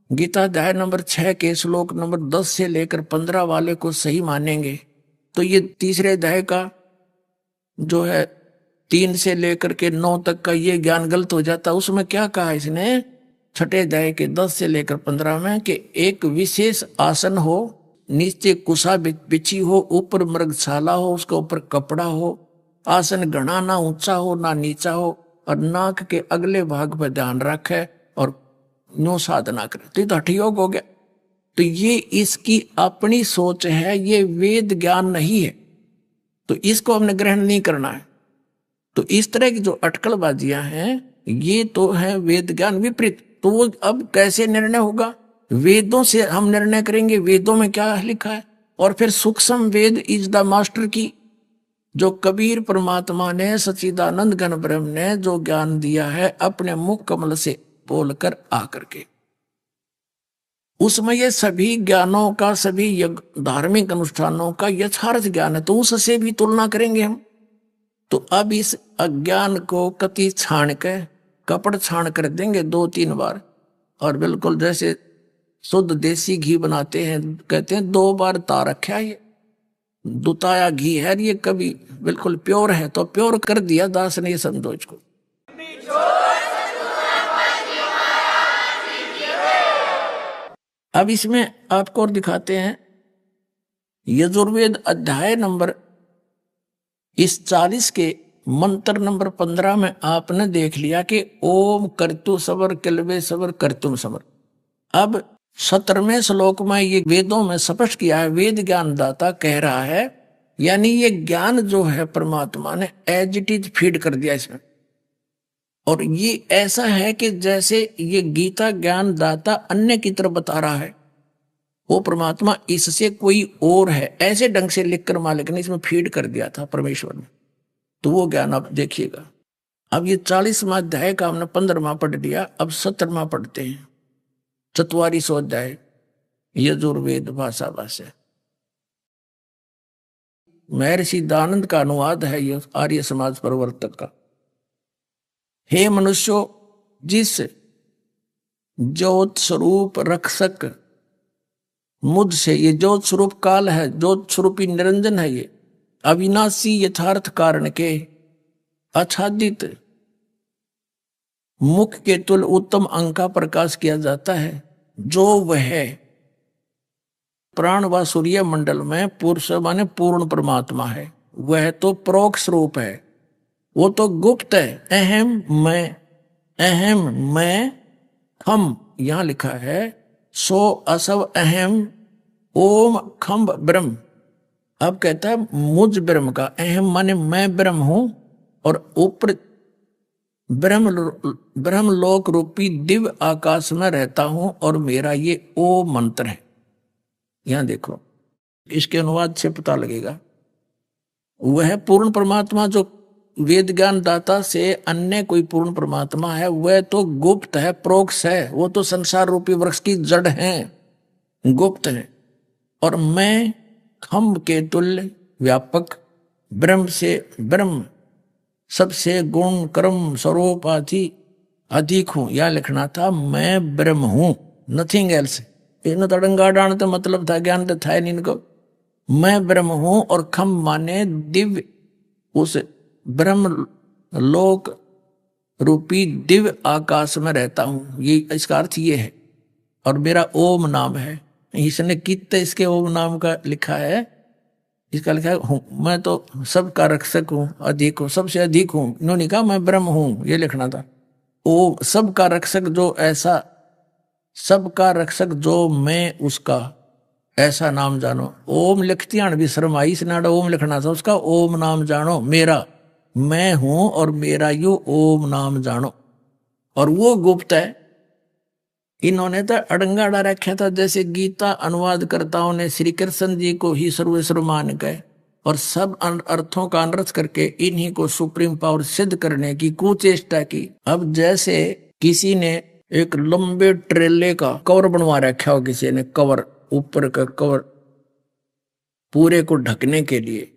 S6: गीता अध्याय नंबर 6 के श्लोक नंबर 10 से लेकर 15 वाले को सही मानेंगे तो ये 3रे अध्याय का जो है 3 से लेकर के 9 तक का ये ज्ञान गलत हो जाता। उसमें क्या कहा इसने 6ठे अध्याय के 10 से लेकर 15 में कि एक विशेष आसन हो, नीचे कुशा बिछी हो, ऊपर मृगशाला हो, उसके ऊपर कपड़ा हो, आसन घना ना ऊंचा हो ना नीचा हो, और नाक के अगले भाग पर ध्यान रखे और नो साधना करे, तो ये तो हठ योग हो गया। तो ये इसकी अपनी सोच है, ये वेद ज्ञान नहीं है, तो इसको हमने ग्रहण नहीं करना है। तो इस तरह की जो अटकलबाजियां हैं ये तो है वेद ज्ञान विपरीत। तो वो अब कैसे निर्णय होगा? वेदों से हम निर्णय करेंगे, वेदों में क्या लिखा है। और फिर सूक्ष्म वेद इज द मास्टर की, जो कबीर परमात्मा ने सच्चिदानंद घन ब्रह्म ने जो ज्ञान दिया है अपने मुख कमल से बोलकर आकर के। उसमें ये सभी ज्ञानों का, सभी धार्मिक अनुष्ठानों का यथार्थ ज्ञान है, तो उससे भी तुलना करेंगे हम। तो अब इस अज्ञान को कति छाण के, कपड़ छाण कर देंगे 2-3 बार, और बिल्कुल जैसे शुद्ध देसी घी बनाते हैं, कहते हैं 2 बार ता रखा, ये दुताया घी है, ये कभी बिल्कुल प्योर है, तो प्योर कर दिया दास ने ये समझो इसको। अब इसमें आपको और दिखाते हैं यजुर्वेद अध्याय नंबर इस 40 के मंत्र नंबर 15 में आपने देख लिया कि ओम कर्तु सवर किलवे सवर कर्तुम सवर। अब 17वें श्लोक में ये वेदों में स्पष्ट किया है, वेद ज्ञान दाता कह रहा है, यानी ये ज्ञान जो है परमात्मा ने एज इट इज फीड कर दिया इसमें। और ये ऐसा है कि जैसे ये गीता ज्ञान दाता अन्य की तरफ बता रहा है, वो परमात्मा इससे कोई और है, ऐसे ढंग से लिखकर मालिक ने इसमें फीड कर दिया था परमेश्वर ने। तो वो ज्ञान आप देखिएगा। अब ये 40वां अध्याय का हमने 15वां पढ़ लिया, अब 17वां पढ़ते हैं। 44वां अध्याय यजुर्वेद भाषा भाष्य, महर्षि दानंद का अनुवाद है ये आर्य समाज प्रवर्तक का। हे मनुष्यों, जिस ज्योत स्वरूप रक्षक मुझसे, ये ज्योत स्वरूप काल है, ज्योत स्वरूपी निरंजन है, ये अविनाशी यथार्थ कारण के आच्छादित मुख के तुल उत्तम अंग का प्रकाश किया जाता है, जो वह प्राण व सूर्य मंडल में पुरुष माने पूर्ण परमात्मा है, वह तो परोक्ष रूप है, वो तो गुप्त है। अहम मैं खम, यहां लिखा है सो असव अहम ओम खम ब्रह्म। अब कहता है मुझ ब्रह्म का, अहम माने मैं ब्रह्म हूं, और ऊपर ब्रह्म लोक रूपी दिव्य आकाश में रहता हूं, और मेरा ये ओ मंत्र है। यहां देखो, इसके अनुवाद से पता लगेगा, वह पूर्ण परमात्मा जो वेद ज्ञान दाता से अन्य कोई पूर्ण परमात्मा है, वह तो गुप्त है, प्रोक्ष है, वो तो संसार रूपी वृक्ष की जड़ है, गुप्त है। और मैं खम्भ के तुल्य व्यापक ब्रह्म से, ब्रह्म सबसे गुण कर्म स्वरूप आदि अधिक हूं। यह लिखना था मैं ब्रह्म हूं, नथिंग एल्स। इन्हें तड़ंगा डाण तो मतलब था, ज्ञान तो था नहीं इनको। मैं ब्रह्म हूं, और खम्भ माने दिव्य, उस ब्रह्म लोक रूपी दिव्य आकाश में रहता हूं, ये इसका अर्थ ये है। और मेरा ओम नाम है, इसने कितने इसके ओम नाम का लिखा है, इसका लिखा है मैं तो सबका रक्षक हूं, अधिक हूं, सबसे अधिक हूं। इन्होंने कहा मैं ब्रह्म हूं, ये लिखना था। ओ सबका रक्षक जो ऐसा, सबका रक्षक जो मैं उसका ऐसा नाम जानो। ओम लिखती आन भी शर्म आई, इसने ओम लिखना था, उसका ओम नाम जानो मेरा, मैं हूं और मेरा यू ओम नाम जानो। और वो गुप्त है। इन्होंने तो अड़ंगा अड़ा रखा था, जैसे गीता अनुवादकर्ताओं ने श्री कृष्ण जी को ही सर्वेश्वर मान गए और सब अर्थों का अनर्थ करके इन्हीं को सुप्रीम पावर सिद्ध करने की कुचेष्टा की। अब जैसे किसी ने एक लंबे ट्रेले का कवर बनवा रखा हो, किसी ने कवर, ऊपर का कवर पूरे को ढकने के लिए,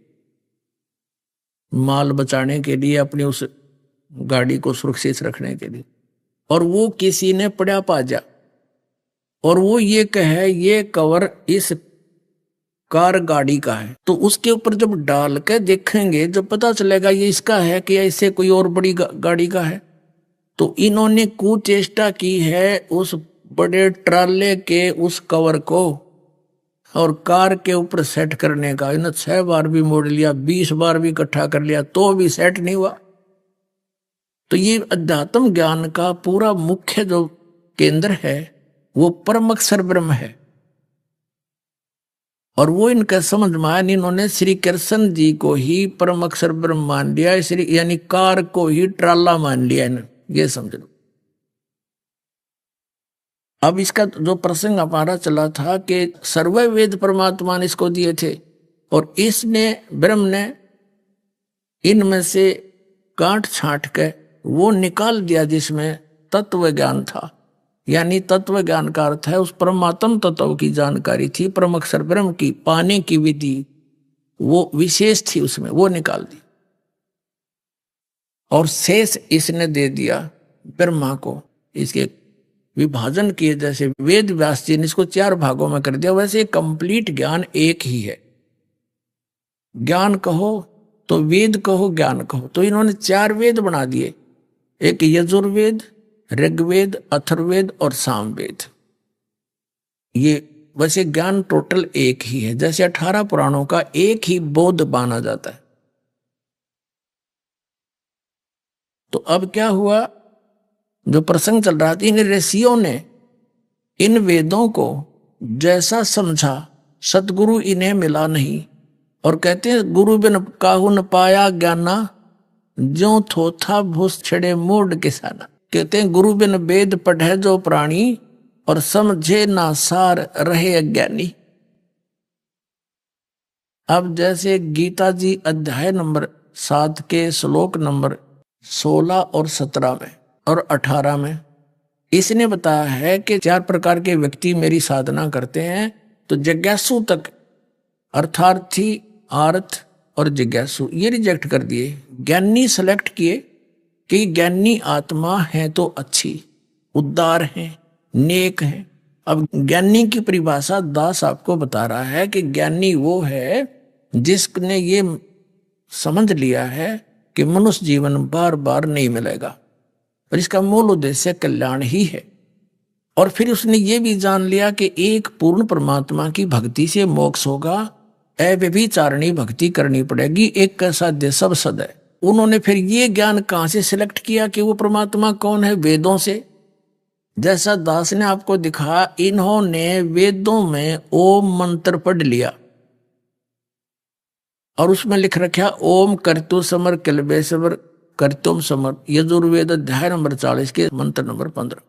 S6: माल बचाने के लिए, अपनी उस गाड़ी को सुरक्षित रखने के लिए, और वो किसी ने पड़ा पाजा और वो ये कहे ये कवर इस कार गाड़ी का है, तो उसके ऊपर जब डाल के देखेंगे जब पता चलेगा ये इसका है कि ऐसे कोई और बड़ी गाड़ी का है। तो इन्होंने कुचेष्टा की है उस बड़े ट्राले के उस कवर को और कार के ऊपर सेट करने का। इन्हें 6 बार भी मोड़ लिया, 20 बार भी इकट्ठा कर लिया, तो भी सेट नहीं हुआ। तो ये अध्यात्म ज्ञान का पूरा मुख्य जो केंद्र है वो परम अक्षर ब्रह्म है। और वो इनका समझ में आया, इन्होंने श्री कृष्ण जी को ही परम अक्षर ब्रह्म मान लिया, यानी कार को ही ट्राला मान लिया इन्हें, ये समझ लो। अब इसका जो प्रसंग हमारा चला था कि सर्व वेद परमात्मा ने इसको दिए थे और इसने ब्रह्म ने इनमें से काट छांट के वो निकाल दिया जिसमें तत्व ज्ञान था। यानी तत्व ज्ञान का अर्थ है उस परमात्म तत्व की जानकारी थी, परम अक्षर ब्रह्म की पाने की विधि वो विशेष थी, उसमें वो निकाल दी और शेष इसने दे दिया ब्रह्मा को। इसके विभाजन किए, जैसे वेद व्यास जी ने इसको 4 भागों में कर दिया, वैसे कंप्लीट ज्ञान एक ही है। ज्ञान कहो तो वेद कहो, ज्ञान कहो तो इन्होंने 4 वेद बना दिए, एक यजुर्वेद, ऋग्वेद, अथर्ववेद और सामवेद। ये वैसे ज्ञान टोटल एक ही है, जैसे 18 पुराणों का एक ही बोध माना जाता है। तो अब क्या हुआ, जो प्रसंग चल रहा था, इन ऋषियों ने इन वेदों को जैसा समझा, सतगुरु इन्हें मिला नहीं, और कहते हैं गुरु बिन काहू न पाया ज्ञाना, ज्यों थोथा भूस छड़े मूड किसाना। कहते हैं गुरु बिन वेद पढ़े जो प्राणी, और समझे ना सार रहे अज्ञानी। अब जैसे गीता जी अध्याय नंबर 7 के श्लोक नंबर 16 और 17 में और 18 में इसने बताया है कि 4 प्रकार के व्यक्ति मेरी साधना करते हैं। तो जिज्ञासु तक, अर्थार्थी, आर्थ और जिज्ञासु ये रिजेक्ट कर दिए। ज्ञानी सेलेक्ट किए कि ज्ञानी आत्मा है तो अच्छी, उद्धार है, नेक है। अब ज्ञानी की परिभाषा दास आपको बता रहा है कि ज्ञानी वो है जिसने ये समझ लिया है कि मनुष्य जीवन बार बार नहीं मिलेगा और इसका मूल उद्देश्य कल्याण ही है। और फिर उसने ये भी जान लिया कि एक पूर्ण परमात्मा की भक्ति से मोक्ष होगा, अव्यभिचारिणी भक्ति करनी पड़ेगी, एक का साध्य सब सद है। उन्होंने फिर ये ज्ञान कहां से सिलेक्ट किया कि वो परमात्मा कौन है? वेदों से। जैसा दास ने आपको दिखा, इन्होंने वेदों में ओम मंत्र पढ़ लिया और उसमें लिख रखा ओम कर्तु समर कल्बेश्वर कर्तुम समर, यजुर्वेद अध्याय नंबर 40 के मंत्र नंबर 15।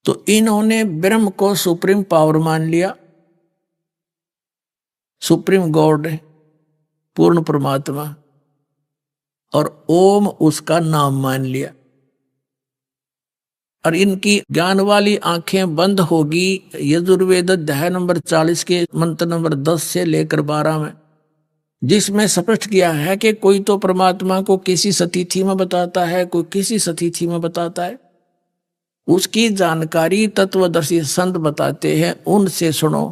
S6: तो इन्होंने ब्रह्म को सुप्रीम पावर मान लिया, सुप्रीम गॉड है, पूर्ण परमात्मा, और ओम उसका नाम मान लिया। और इनकी ज्ञान वाली आंखें बंद होगी यजुर्वेद अध्याय नंबर 40 के मंत्र नंबर 10 से लेकर 12 में, जिसमें स्पष्ट किया है कि कोई तो परमात्मा को किसी सतिथि में बताता है, कोई किसी सतिथि में बताता है। उसकी जानकारी तत्वदर्शी संत बताते हैं, उनसे सुनो।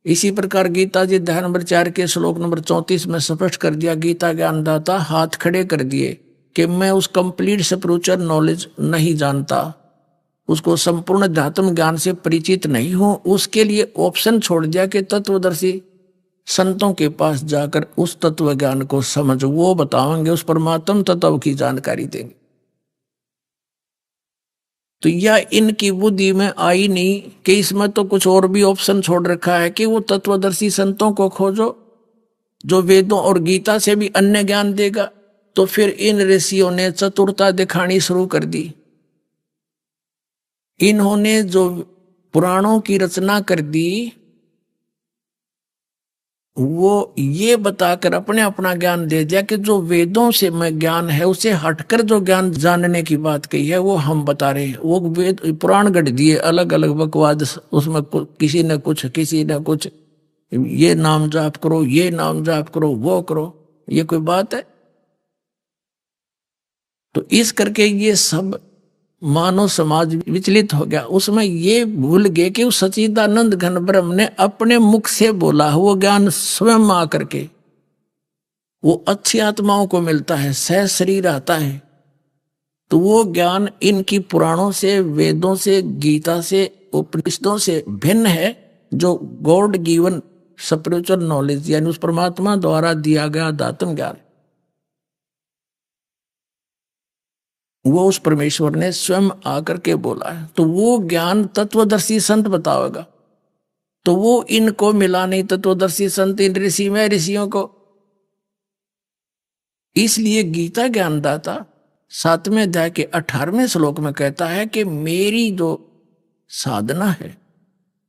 S6: इसी प्रकार गीता जी अध्याय नंबर 4 के श्लोक नंबर 34 में स्पष्ट कर दिया, गीता ज्ञानदाता हाथ खड़े कर दिए कि मैं उस कंप्लीट स्पिरिचुअल नॉलेज नहीं जानता, उसको संपूर्ण अध्यात्म ज्ञान से परिचित नहीं हूं। उसके लिए ऑप्शन छोड़ दिया कि तत्वदर्शी संतों के पास जाकर उस तत्व ज्ञान को समझ, वो बताएंगे, उस परमात्म तत्व की जानकारी देंगे। तो यह इनकी बुद्धि में आई नहीं कि इसमें तो कुछ और भी ऑप्शन छोड़ रखा है कि वो तत्वदर्शी संतों को खोजो जो वेदों और गीता से भी अन्य ज्ञान देगा। तो फिर इन ऋषियों ने चतुरता दिखानी शुरू कर दी। इन्होंने जो पुराणों की रचना कर दी, वो ये बताकर अपने अपना ज्ञान दे दिया कि जो वेदों से में ज्ञान है उसे हटकर जो ज्ञान जानने की बात कही है वो हम बता रहे हैं। वो वेद पुराण गढ़ दिए, अलग अलग बकवाद, उसमें किसी ने कुछ, किसी ने कुछ, ये नाम जाप करो, ये नाम जाप करो, वो करो। ये कोई बात है? तो इस करके ये सब मानव समाज विचलित हो गया। उसमें ये भूल गए कि उस सच्चिदानंद घन ब्रह्म ने अपने मुख से बोला, वो ज्ञान स्वयं आकर के वो अच्छी आत्माओं को मिलता है, सह शरीर आता है। तो वो ज्ञान इनकी पुराणों से, वेदों से, गीता से, उपनिषदों से भिन्न है। जो गॉड गिवन स्पिरिचुअल नॉलेज यानी उस परमात्मा द्वारा दिया गया आत्म ज्ञान, वो उस परमेश्वर ने स्वयं आकर के बोला है। तो वो ज्ञान तत्वदर्शी संत बताएगा। तो वो इनको मिला नहीं, तत्वदर्शी संत इन ऋषि में ऋषियों को। इसलिए गीता ज्ञानदाता 7वें अध्याय के 18वें श्लोक में कहता है कि मेरी जो साधना है,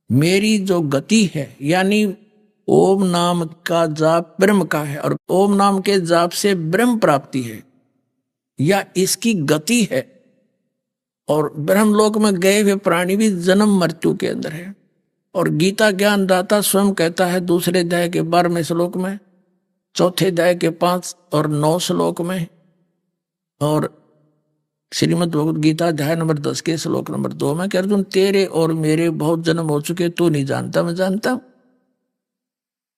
S6: मेरी जो गति है, यानी ओम नाम का जाप ब्रह्म का है और ओम नाम के जाप से ब्रह्म प्राप्ति है, या इसकी गति है। और ब्रह्मलोक में गए हुए प्राणी भी जन्म मृत्यु के अंदर है। और गीता ज्ञानदाता स्वयं कहता है दूसरे अध्याय के 12वें श्लोक में, चौथे अध्याय के 5 और 9 श्लोक में, और श्रीमद् भगवद गीता अध्याय नंबर 10 के श्लोक नंबर 2 में कि अर्जुन तेरे और मेरे बहुत जन्म हो चुके, तू नहीं जानता मैं जानता हूं।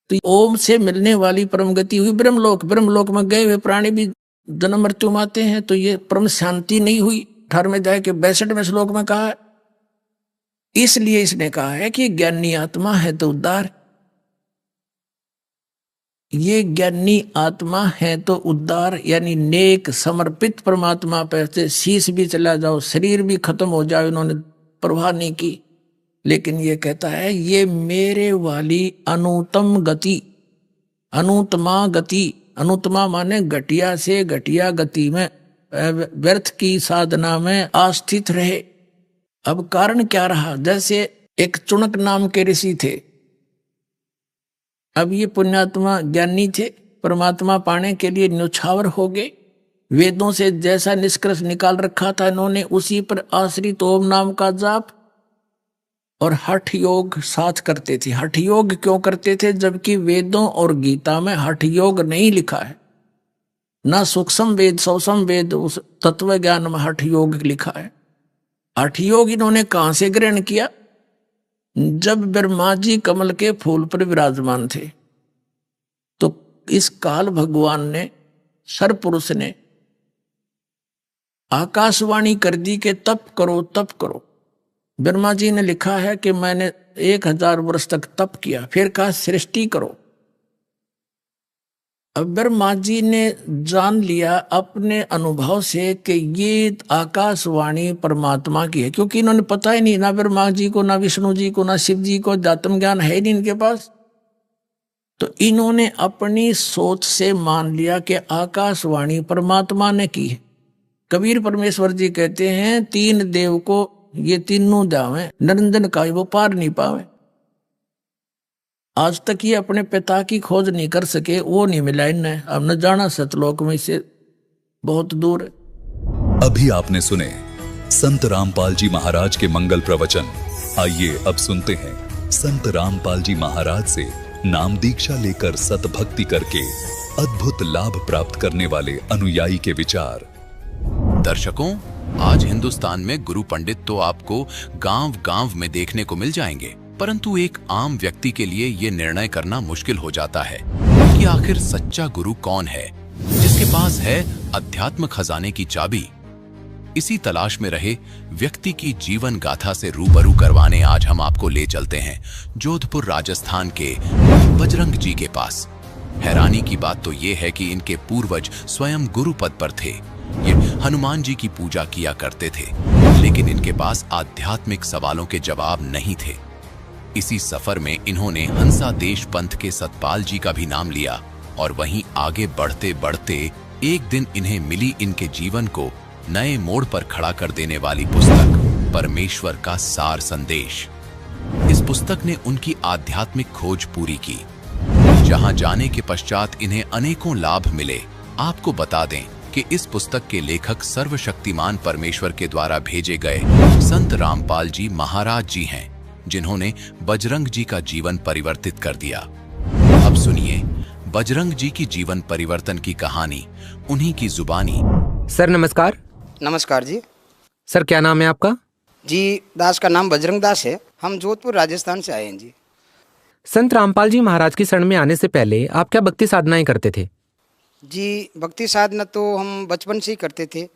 S6: तो ओम से मिलने वाली परम गति हुई ब्रह्मलोक। ब्रह्मलोक में गए हुए प्राणी भी जन्म मृत्यु में आते हैं, तो ये परम शांति नहीं हुई। 18वें अध्याय के 62वें श्लोक में कहा है। इसलिए इसने कहा है कि ज्ञानी आत्मा है तो उद्धार, ये ज्ञानी आत्मा है तो उद्धार, यानी नेक समर्पित परमात्मा पे से शीश भी चला जाओ, शरीर भी खत्म हो जाए, उन्होंने परवाह नहीं की। लेकिन ये कहता है ये मेरे वाली अनुत्तम गति, अनुत्तमा गति, अनुत्तमा माने घटिया से घटिया गति में, व्यर्थ की साधना में आस्थित रहे। अब कारण क्या रहा? जैसे एक चुनक नाम के ऋषि थे, अब ये पुण्यात्मा ज्ञानी थे, परमात्मा पाने के लिए न्यौछावर हो गए। वेदों से जैसा निष्कर्ष निकाल रखा था इन्होंने, उसी पर आश्रित ओम नाम का जाप और हठ योग साथ करते थे। हठ योग क्यों करते थे? जबकि वेदों और गीता में हठ योग नहीं लिखा है, ना सूक्ष्म वेद सूक्ष्म वेद उस तत्व ज्ञान में हठ योग लिखा है। हठ योग इन्होंने कहां से ग्रहण किया? जब ब्रह्मा जी कमल के फूल पर विराजमान थे, तो इस काल भगवान ने, सर्वपुरुष ने आकाशवाणी कर दी कि तप करो तप करो। ब्रह्मा जी ने लिखा है कि मैंने 1000 वर्ष तक तप किया, फिर कहा सृष्टि करो। अब ब्रह्मा जी ने जान लिया अपने अनुभव से कि ये आकाशवाणी परमात्मा की है, क्योंकि इन्होंने पता ही नहीं, ना ब्रह्मा जी को, ना विष्णु जी को, ना शिव जी को, आत्म ज्ञान है नहीं इनके पास। तो इन्होंने अपनी सोच से मान लिया कि आकाशवाणी परमात्मा ने की है। कबीर परमेश्वर जी कहते हैं 3 देव को ये तीनों दावे, निरंजन का वो पार नहीं पावे। आज तक ये अपने पिता की खोज नहीं कर सके, वो नहीं मिला इन्हें। अब न जाना सतलोक में से बहुत दूर है।
S2: अभी आपने सुने संत रामपाल जी महाराज के मंगल प्रवचन। आइए अब सुनते हैं संत रामपाल जी महाराज से नाम दीक्षा लेकर सतभक्ति करके अद्भुत लाभ प्राप्त करने वाले अनुयायी के विचार।
S3: दर्शकों, आज हिंदुस्तान में गुरु पंडित तो आपको गांव-गांव में देखने को मिल जाएंगे, परंतु एक आम व्यक्ति के लिए ये निर्णय करना मुश्किल हो जाता है कि आखिर सच्चा गुरु कौन है, जिसके पास है अध्यात्म खजाने की चाबी। इसी तलाश में रहे व्यक्ति की जीवन गाथा से रूबरू करवाने आज हम आपको ले चलते हैं जोधपुर राजस्थान के बजरंग जी के पास। हैरानी की बात तो ये है कि इनके पूर्वज स्वयं गुरु पद पर थे। ये हनुमान जी की पूजा किया करते थे, लेकिन इनके पास आध्यात्मिक सवालों के जवाब नहीं थे। इसी सफर में इन्होंने हंसा देश पंथ के सतपाल जी का भी नाम लिया और वहीं आगे बढ़ते बढ़ते एक दिन इन्हें मिली इनके जीवन को नए मोड़ पर खड़ा कर देने वाली पुस्तक परमेश्वर का सार संदेश। इस पुस्तक ने उनकी आध्यात्मिक खोज पूरी की, जहां जाने के पश्चात इन्हें अनेकों लाभ मिले। आपको बता दें कि इस पुस्तक के लेखक सर्वशक्तिमान परमेश्वर के द्वारा भेजे गए संत रामपाल जी महाराज जी हैं, जिन्होंने बजरंग जी का जीवन परिवर्तित कर दिया। अब सुनिए बजरंग जी की जीवन परिवर्तन की कहानी उन्हीं की जुबानी।
S7: सर नमस्कार।
S8: नमस्कार जी।
S7: सर क्या नाम है आपका?
S8: जी, दास का नाम बजरंग दास है। हम जोधपुर राजस्थान से आए हैं जी।
S7: संत रामपाल जी महाराज की शरण में आने से पहले आप क्या भक्ति साधनाएं करते थे?
S8: जी, भक्ति साधना तो हम बचपन से ही करते थे,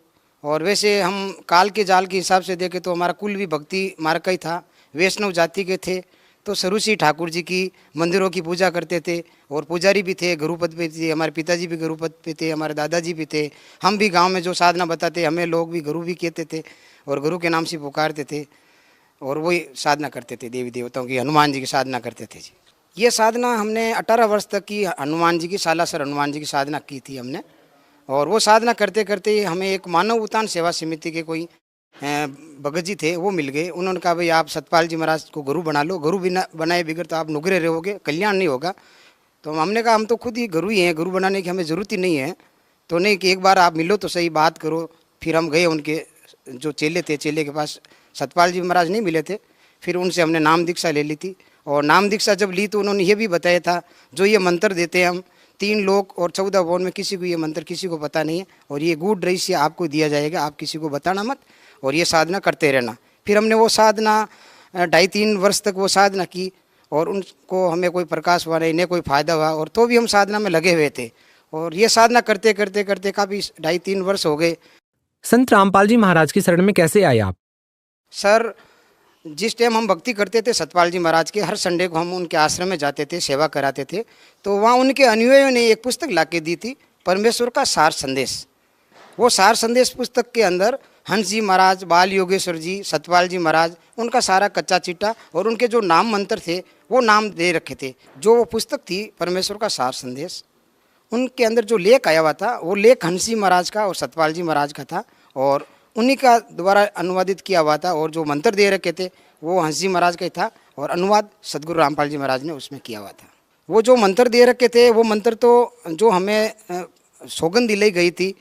S8: और वैसे हम काल के जाल के हिसाब से देखें तो हमारा कुल भी भक्ति मार्ग का ही था। वैष्णव जाति के थे, तो शुरू से ठाकुर जी की मंदिरों की पूजा करते थे, और पुजारी भी थे, गुरुपद पे थे। हमारे पिताजी भी गुरुपद पे थे, हमारे दादाजी भी थे। हम भी गांव में जो साधना बताते हमें लोग भी गुरु भी कहते थे, और गुरु के नाम से पुकारते थे, और वही साधना करते थे। देवी देवताओं की, हनुमान जी की साधना करते थे जी। ये साधना हमने 18 वर्ष तक की हनुमान जी की, सालासर हनुमान जी की साधना की थी हमने। और वो साधना करते करते हमें एक मानव उतान सेवा समिति के कोई भगत जी थे, वो मिल गए। उन्होंने कहा भाई आप सतपाल जी महाराज को गुरु बना लो, गुरु बिना बनाए बिगड़ तो आप नुगरे रहोगे, कल्याण नहीं होगा। तो हमने कहा हम तो खुद ही गुरु ही हैं, गुरु बनाने की हमें ज़रूरत ही नहीं है। तो नहीं कि एक बार आप मिलो तो सही, बात करो। फिर हम गए उनके जो चेले थे, चेले के पास सतपाल जी महाराज नहीं मिले थे, फिर उनसे हमने नाम दीक्षा ले ली थी। और नाम दीक्षा जब ली तो उन्होंने ये भी बताया था, जो ये मंत्र देते हैं हम 3 लोक और 14 भुवन में किसी को ये मंत्र किसी को पता नहीं है, और ये गूढ़ रहस्य आपको दिया जाएगा, आप किसी को बताना मत, और ये साधना करते रहना। फिर हमने वो साधना 2.5-3 वर्ष तक वो साधना की, और उनको हमें कोई प्रकाश हुआ नहीं, न कोई फायदा हुआ, और तो भी हम साधना में लगे हुए थे। और ये साधना करते करते करते काफ़ी 2.5-3 वर्ष हो गए।
S7: संत रामपाल जी महाराज की शरण में कैसे आए आप?
S8: सर, जिस टाइम हम भक्ति करते थे सतपाल जी महाराज के, हर संडे को हम उनके आश्रम में जाते थे, सेवा कराते थे, तो वहाँ उनके अनुयायियों ने एक पुस्तक ला के दी थी, परमेश्वर का सार संदेश। वो सार संदेश पुस्तक के अंदर हंस जी महाराज, बाल योगेश्वर जी, सतपाल जी महाराज, उनका सारा कच्चा चिट्ठा और उनके जो नाम मंत्र थे वो नाम दे रखे थे। जो वो पुस्तक थी परमेश्वर का सार संदेश, उनके अंदर जो लेख आया हुआ था वो लेख हंस जी महाराज का और सतपाल जी महाराज का था, और उन्हीं का द्वारा अनुवादित किया हुआ था। और जो मंत्र दे रखे थे वो हंस जी महाराज का ही था, और अनुवाद सदगुरु रामपाल जी महाराज ने उसमें किया हुआ था। वो जो मंत्र दे रखे थे वो मंत्र तो जो हमें सौगंध दिलाई गई थी,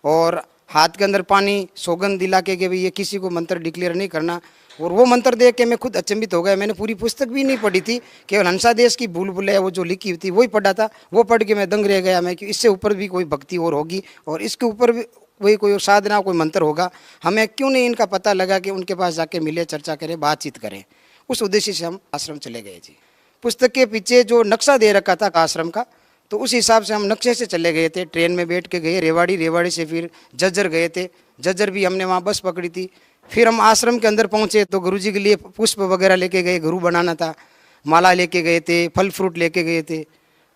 S8: और हाथ के अंदर पानी सौगंध दिला के भाई ये किसी को मंत्र डिक्लेयर नहीं करना, और वो मंत्र देख के मैं खुद अचंभित हो गया। मैंने पूरी पुस्तक भी नहीं पढ़ी थी, केवल हंसादेश की भूल भुलैया वो जो लिखी हुई थी वही पढ़ा था। वो पढ़ के मैं दंग रह गया मैं कि इससे ऊपर भी कोई भक्ति और होगी, और इसके ऊपर भी वही कोई साधना कोई मंत्र होगा। हमें क्यों नहीं इनका पता लगा कि उनके पास जाके मिले, चर्चा करें, बातचीत करें। उस उद्देश्य से हम आश्रम चले गए जी। पुस्तक के पीछे जो नक्शा दे रखा था आश्रम का, तो उस हिसाब से हम नक्शे से चले गए थे। ट्रेन में बैठ के गए रेवाड़ी, रेवाड़ी से फिर जज्जर गए थे, जज्जर भी हमने वहाँ बस पकड़ी थी। फिर हम आश्रम के अंदर पहुँचे तो गुरुजी के लिए पुष्प वगैरह लेके गए, गुरु बनाना था, माला लेके गए थे, फल फ्रूट लेके गए थे।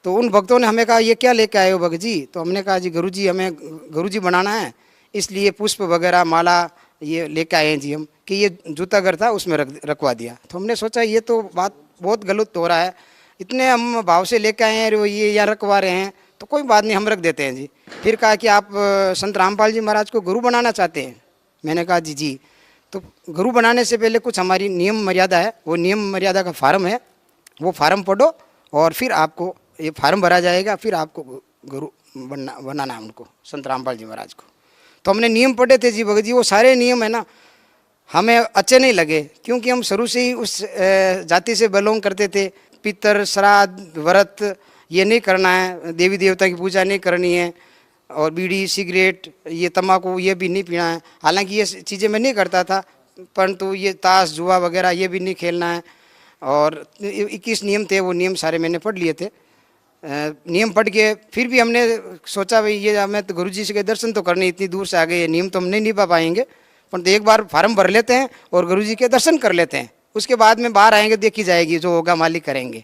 S8: तो उन भक्तों ने हमें कहा ये क्या लेके आए हो भगत जी? तो हमने कहा जी गुरुजी हमें गुरुजी बनाना है, इसलिए पुष्प वगैरह माला ये लेके आए हैं जी हम, कि ये जूता घर था उसमें रखवा दिया। तो हमने सोचा ये तो बात बहुत गलत हो रहा है, इतने हम भाव से लेके आए हैं, ये यहाँ रखवा रहे हैं, तो कोई बात नहीं हम रख देते हैं जी। फिर कहा कि आप संत रामपाल जी महाराज को गुरु बनाना चाहते हैं? मैंने कहा जी जी। तो गुरु बनाने से पहले कुछ हमारी नियम मर्यादा है, वो नियम मर्यादा का फार्म है, वो फार्म पढ़ो और फिर आपको ये फार्म भरा जाएगा, फिर आपको गुरु बनाना है उनको, संत रामपाल जी महाराज को। तो हमने नियम पढ़े थे जी भगत जी, वो सारे नियम है ना हमें अच्छे नहीं लगे, क्योंकि हम शुरू से ही उस जाति से बिलोंग करते थे। पितर, श्राद्ध, व्रत ये नहीं करना है, देवी देवता की पूजा नहीं करनी है, और बीड़ी, सिगरेट, ये तम्बाकू ये भी नहीं पीना है। हालांकि ये चीज़ें मैं नहीं करता था, परंतु ये ताश जुआ वगैरह ये भी नहीं खेलना है। और 21 नियम थे, वो नियम सारे मैंने पढ़ लिए थे। नियम पढ़ के फिर भी हमने सोचा भाई ये हमें तो गुरुजी से के दर्शन तो करने, इतनी दूर से आ गए, ये नियम तो हम नहीं निभा पाएंगे, पर तो एक बार फार्म भर लेते हैं और गुरुजी के दर्शन कर लेते हैं, उसके बाद में बाहर आएंगे देखी जाएगी, जो होगा मालिक करेंगे।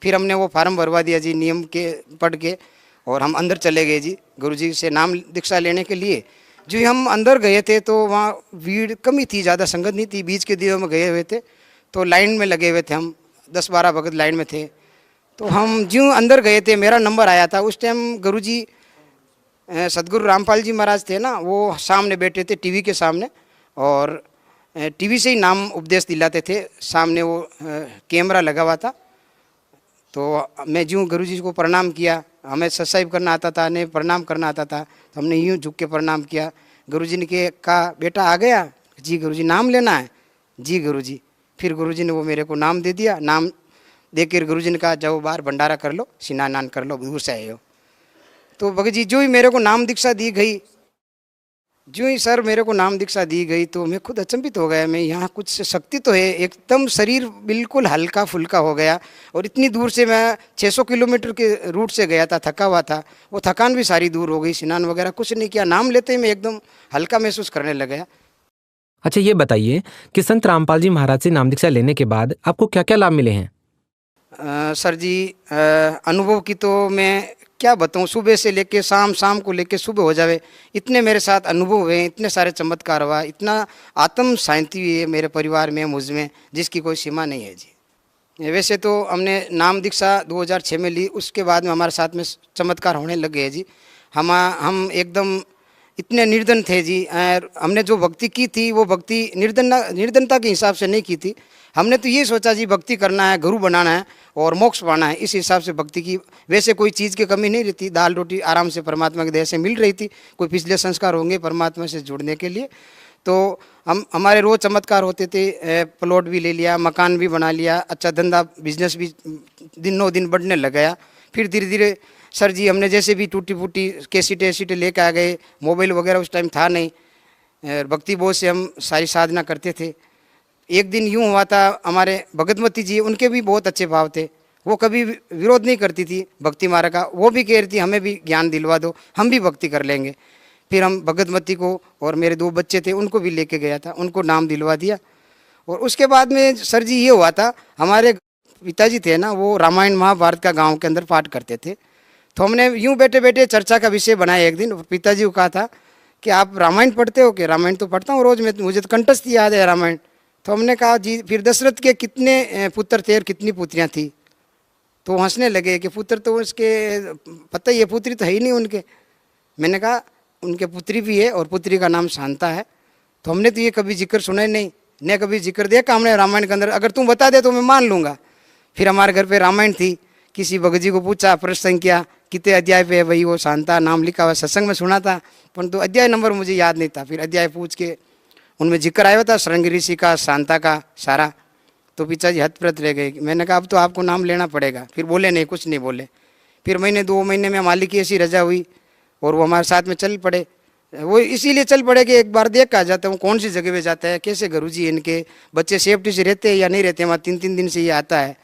S8: फिर हमने वो फार्म भरवा दिया जी नियम के पढ़ के, और हम अंदर चले गए जी गुरुजी से नाम दीक्षा लेने के लिए। जो हम अंदर गए थे तो वहाँ भीड़ कम ही थी, ज़्यादा संगत नहीं थी, बीच के दिनों में गए हुए थे, तो लाइन में लगे हुए थे हम, 10-12 भगत लाइन में थे। तो हम जो अंदर गए थे, मेरा नंबर आया था, उस टाइम गुरुजी सदगुरु रामपाल जी महाराज थे ना, वो सामने बैठे थे टीवी के सामने, और टीवी से ही नाम उपदेश दिलाते थे, सामने वो कैमरा लगा हुआ था। तो मैं जो गुरुजी को प्रणाम किया, हमें सत्साहिब करना आता था, नहीं प्रणाम करना आता था, तो हमने यूँ झुक के प्रणाम किया। गुरुजी ने कहा बेटा आ गया? जी गुरुजी। नाम लेना है? जी गुरुजी। फिर गुरुजी ने वो मेरे को नाम दे दिया। नाम देकर गुरुजी ने कहा जाओ बाहर भंडारा कर लो, स्नान कर लो, दूर से आए हो। तो भगत जी जो ही मेरे को नाम दीक्षा दी गई, जो ही सर मेरे को नाम दीक्षा दी गई, तो मैं खुद अचंभित हो गया। मैं यहाँ कुछ शक्ति तो है, एकदम शरीर बिल्कुल हल्का फुल्का हो गया। और इतनी दूर से मैं 600 किलोमीटर के रूट से गया था, थका हुआ था, वो थकान भी सारी दूर हो गई, स्नान वगैरह कुछ नहीं किया, नाम लेते ही मैं एकदम हल्का महसूस करने लग गया।
S7: अच्छा ये बताइए कि संत रामपाल जी महाराज से नाम दीक्षा लेने के बाद आपको क्या क्या लाभ मिले हैं?
S8: सर जी अनुभव की तो मैं क्या बताऊँ, सुबह से लेके शाम, शाम को लेके सुबह हो जावे, इतने मेरे साथ अनुभव हुए, इतने सारे चमत्कार हुआ, इतना आत्म शांति हुई है मेरे परिवार में, मुझ में, जिसकी कोई सीमा नहीं है जी। वैसे तो हमने नाम दीक्षा 2006 में ली, उसके बाद में हमारे साथ में चमत्कार होने लग गए जी। हम एकदम इतने निर्धन थे जी, हमने जो भक्ति की थी वो भक्ति निर्धनता के हिसाब से नहीं की थी। हमने तो ये सोचा जी भक्ति करना है, गुरु बनाना है और मोक्ष पाना है, इस हिसाब से भक्ति की। वैसे कोई चीज़ की कमी नहीं रहती, दाल रोटी आराम से परमात्मा के दया से मिल रही थी। कोई पिछले संस्कार होंगे परमात्मा से जुड़ने के लिए, तो हम हमारे रोज़ चमत्कार होते थे। प्लॉट भी ले लिया, मकान भी बना लिया, अच्छा धंधा बिजनेस भी दिनों दिन बढ़ने लग गया। फिर धीरे धीरे सर जी हमने जैसे भी टूटी फूटी कैसेटें लेके आ गए। मोबाइल वगैरह उस टाइम था नहीं, भक्ति बोध से हम सारी साधना करते थे। एक दिन यूँ हुआ था, हमारे भगतमती जी, उनके भी बहुत अच्छे भाव थे, वो कभी विरोध नहीं करती थी भक्ति मार्ग का। वो भी कह रही थी हमें भी ज्ञान दिलवा दो, हम भी भक्ति कर लेंगे। फिर हम भगतमती को और मेरे 2 बच्चे थे उनको भी लेके गया था, उनको नाम दिलवा दिया। और उसके बाद में सर जी ये हुआ था, हमारे पिताजी थे ना, वो रामायण महाभारत का गाँव के अंदर पाठ करते थे। तो हमने यूँ बैठे बैठे चर्चा का विषय बनाया एक दिन। पिताजी को कहा था कि आप रामायण पढ़ते हो? कि रामायण तो पढ़ता हूँ रोज़ में, मुझे तो कंठस्थ याद है रामायण। तो हमने कहा जी फिर दशरथ के कितने पुत्र थे और कितनी पुत्रियाँ थी? तो हंसने लगे कि पुत्र तो उसके पता ही है, पुत्री तो है ही नहीं उनके। मैंने कहा उनके पुत्री भी है और पुत्री का नाम शांता है। तो हमने तो ये कभी जिक्र सुना ही नहीं, न कभी जिक्र देखा हमने रामायण के अंदर। अगर तुम बता दे तो मैं मान लूँगा। फिर हमारे घर पे रामायण थी, किसी भगत जी को पूछा, प्रश्न किया कितने अध्याय पे है भाई, वो शांता नाम लिखा हुआ, सत्संग में सुना था परंतु अध्याय नंबर मुझे याद नहीं था। फिर अध्याय पूछ के उनमें जिक्र आया था श्रृंगी ऋषि का, शांता का सारा। तो पिताजी हतप्रत रह गए। मैंने कहा अब तो आपको नाम लेना पड़ेगा। फिर बोले नहीं, कुछ नहीं बोले। फिर महीने 2 महीने में मालिक की ऐसी रजा हुई और वो हमारे साथ में चल पड़े। वो इसीलिए चल पड़े कि एक बार देख कर आ जाता हूँ कौन सी जगह पे जाता है, कैसे गुरुजी इनके बच्चे सेफ्टी से रहते हैं या नहीं रहते। वहाँ 3-3 दिन से ये आता है।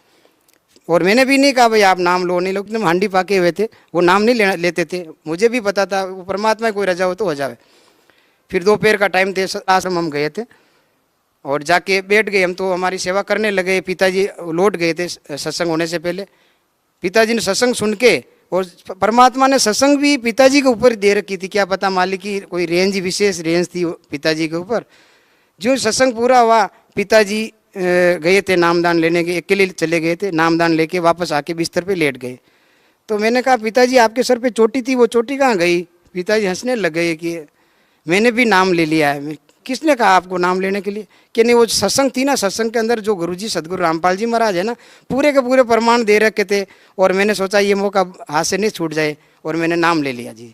S8: और मैंने भी नहीं कहा भाई आप नाम लो, नहीं लोग एकदम हांडी पाके हुए थे, वो नाम नहीं लेते थे। मुझे भी पता था वो परमात्मा कोई रजा हो तो हो जाए। फिर दोपहर का टाइम थे, आश्रम हम गए थे और जाके बैठ गए हम। तो हमारी सेवा करने लगे। पिताजी लौट गए थे सत्संग होने से पहले। पिताजी ने सत्संग सुन के, और परमात्मा ने सत्संग भी पिताजी के ऊपर दे रखी थी, क्या पता मालिक की कोई रेंज, विशेष रेंज थी पिताजी के ऊपर। जो सत्संग पूरा हुआ, पिताजी गए थे नामदान लेने के, अकेले चले गए थे। नामदान लेके वापस आके बिस्तर पे लेट गए। तो मैंने कहा पिताजी आपके सर पे चोटी थी, वो चोटी कहाँ गई? पिताजी हंसने लग गए कि मैंने भी नाम ले लिया है। किसने कहा आपको नाम लेने के लिए? कि नहीं वो सत्संग थी ना, सत्संग के अंदर जो गुरुजी सदगुरु रामपाल जी महाराज है ना, पूरे के पूरे प्रमाण दे रखे थे। और मैंने सोचा ये मौका हाथ से नहीं छूट जाए और मैंने नाम ले लिया जी।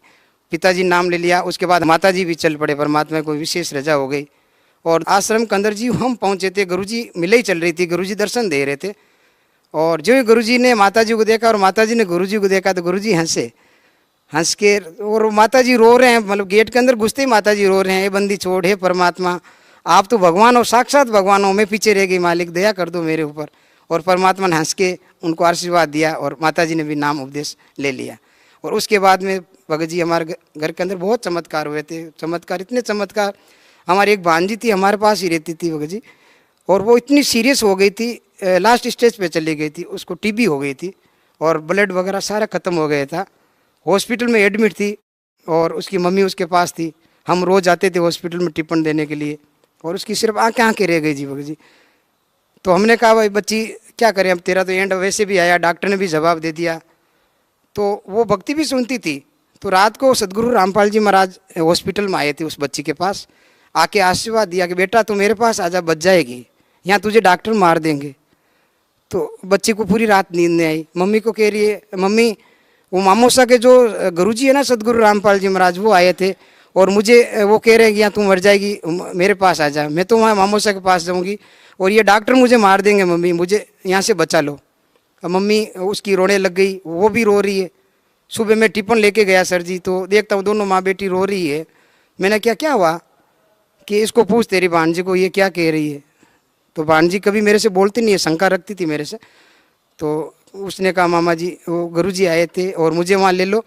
S8: पिताजी नाम ले लिया। उसके बाद माता जी भी चल पड़े, परमात्मा को विशेष रजा हो गई। और आश्रम के अंदर जी हम पहुँचे थे, गुरुजी मिले ही चल रही थी, गुरुजी दर्शन दे रहे थे। और जो ही गुरुजी ने माता जी को देखा और माता जी ने गुरुजी को देखा तो गुरुजी हंसे, हंस के, और माता जी रो रहे हैं। मतलब गेट के अंदर घुसते ही माता जी रो रहे हैं, ये बंदी छोड़, हे परमात्मा आप तो भगवान हो, साक्षात भगवान हो, मैं पीछे रह गई, मालिक दया कर दो मेरे ऊपर। और परमात्मा ने हंस के उनको आशीर्वाद दिया और माता जी ने भी नाम उपदेश ले लिया। और उसके बाद में भगत जी हमारे घर के अंदर बहुत चमत्कार हुए थे। चमत्कार, इतने चमत्कार। हमारी एक भांजी थी, हमारे पास ही रहती थी भगत जी, और वो इतनी सीरियस हो गई थी, लास्ट स्टेज पे चली गई थी। उसको टीबी हो गई थी और ब्लड वगैरह सारा ख़त्म हो गया था। हॉस्पिटल में एडमिट थी और उसकी मम्मी उसके पास थी। हम रोज़ आते थे हॉस्पिटल में टिप्पण देने के लिए, और उसकी सिर्फ आंखें रह गई जी भगत जी। तो हमने कहा भाई बच्ची क्या करें, अब तेरा तो एंड वैसे भी आया, डॉक्टर ने भी जवाब दे दिया। तो वो भक्ति भी सुनती थी। तो रात को सदगुरु रामपाल जी महाराज हॉस्पिटल में आए थे उस बच्ची के पास, आके आशीर्वाद दिया कि बेटा तू मेरे पास आजा, बच जाएगी, यहाँ तुझे डॉक्टर मार देंगे। तो बच्ची को पूरी रात नींद नहीं आई। मम्मी को कह रही है, मम्मी वो मामोसा के जो गुरुजी है ना सदगुरु रामपाल जी महाराज, वो आए थे और मुझे वो कह रहे हैं कि यहाँ तू मर जाएगी, मेरे पास आ जा, मैं तो वहाँ मामोसा के पास जाऊँगी और ये डॉक्टर मुझे मार देंगे, मम्मी मुझे यहाँ से बचा लो। अब मम्मी उसकी रोने लग गई, वो भी रो रही है। सुबह मैं टिफिन लेके गया सर जी, तो देखता हूँ दोनों माँ बेटी रो रही है। मैंने क्या हुआ? कि इसको पूछ तेरी भांजी को ये क्या कह रही है। तो भांजी कभी मेरे से बोलती नहीं है, शंका रखती थी मेरे से। तो उसने कहा मामा जी वो गुरुजी आए थे और मुझे वहाँ ले लो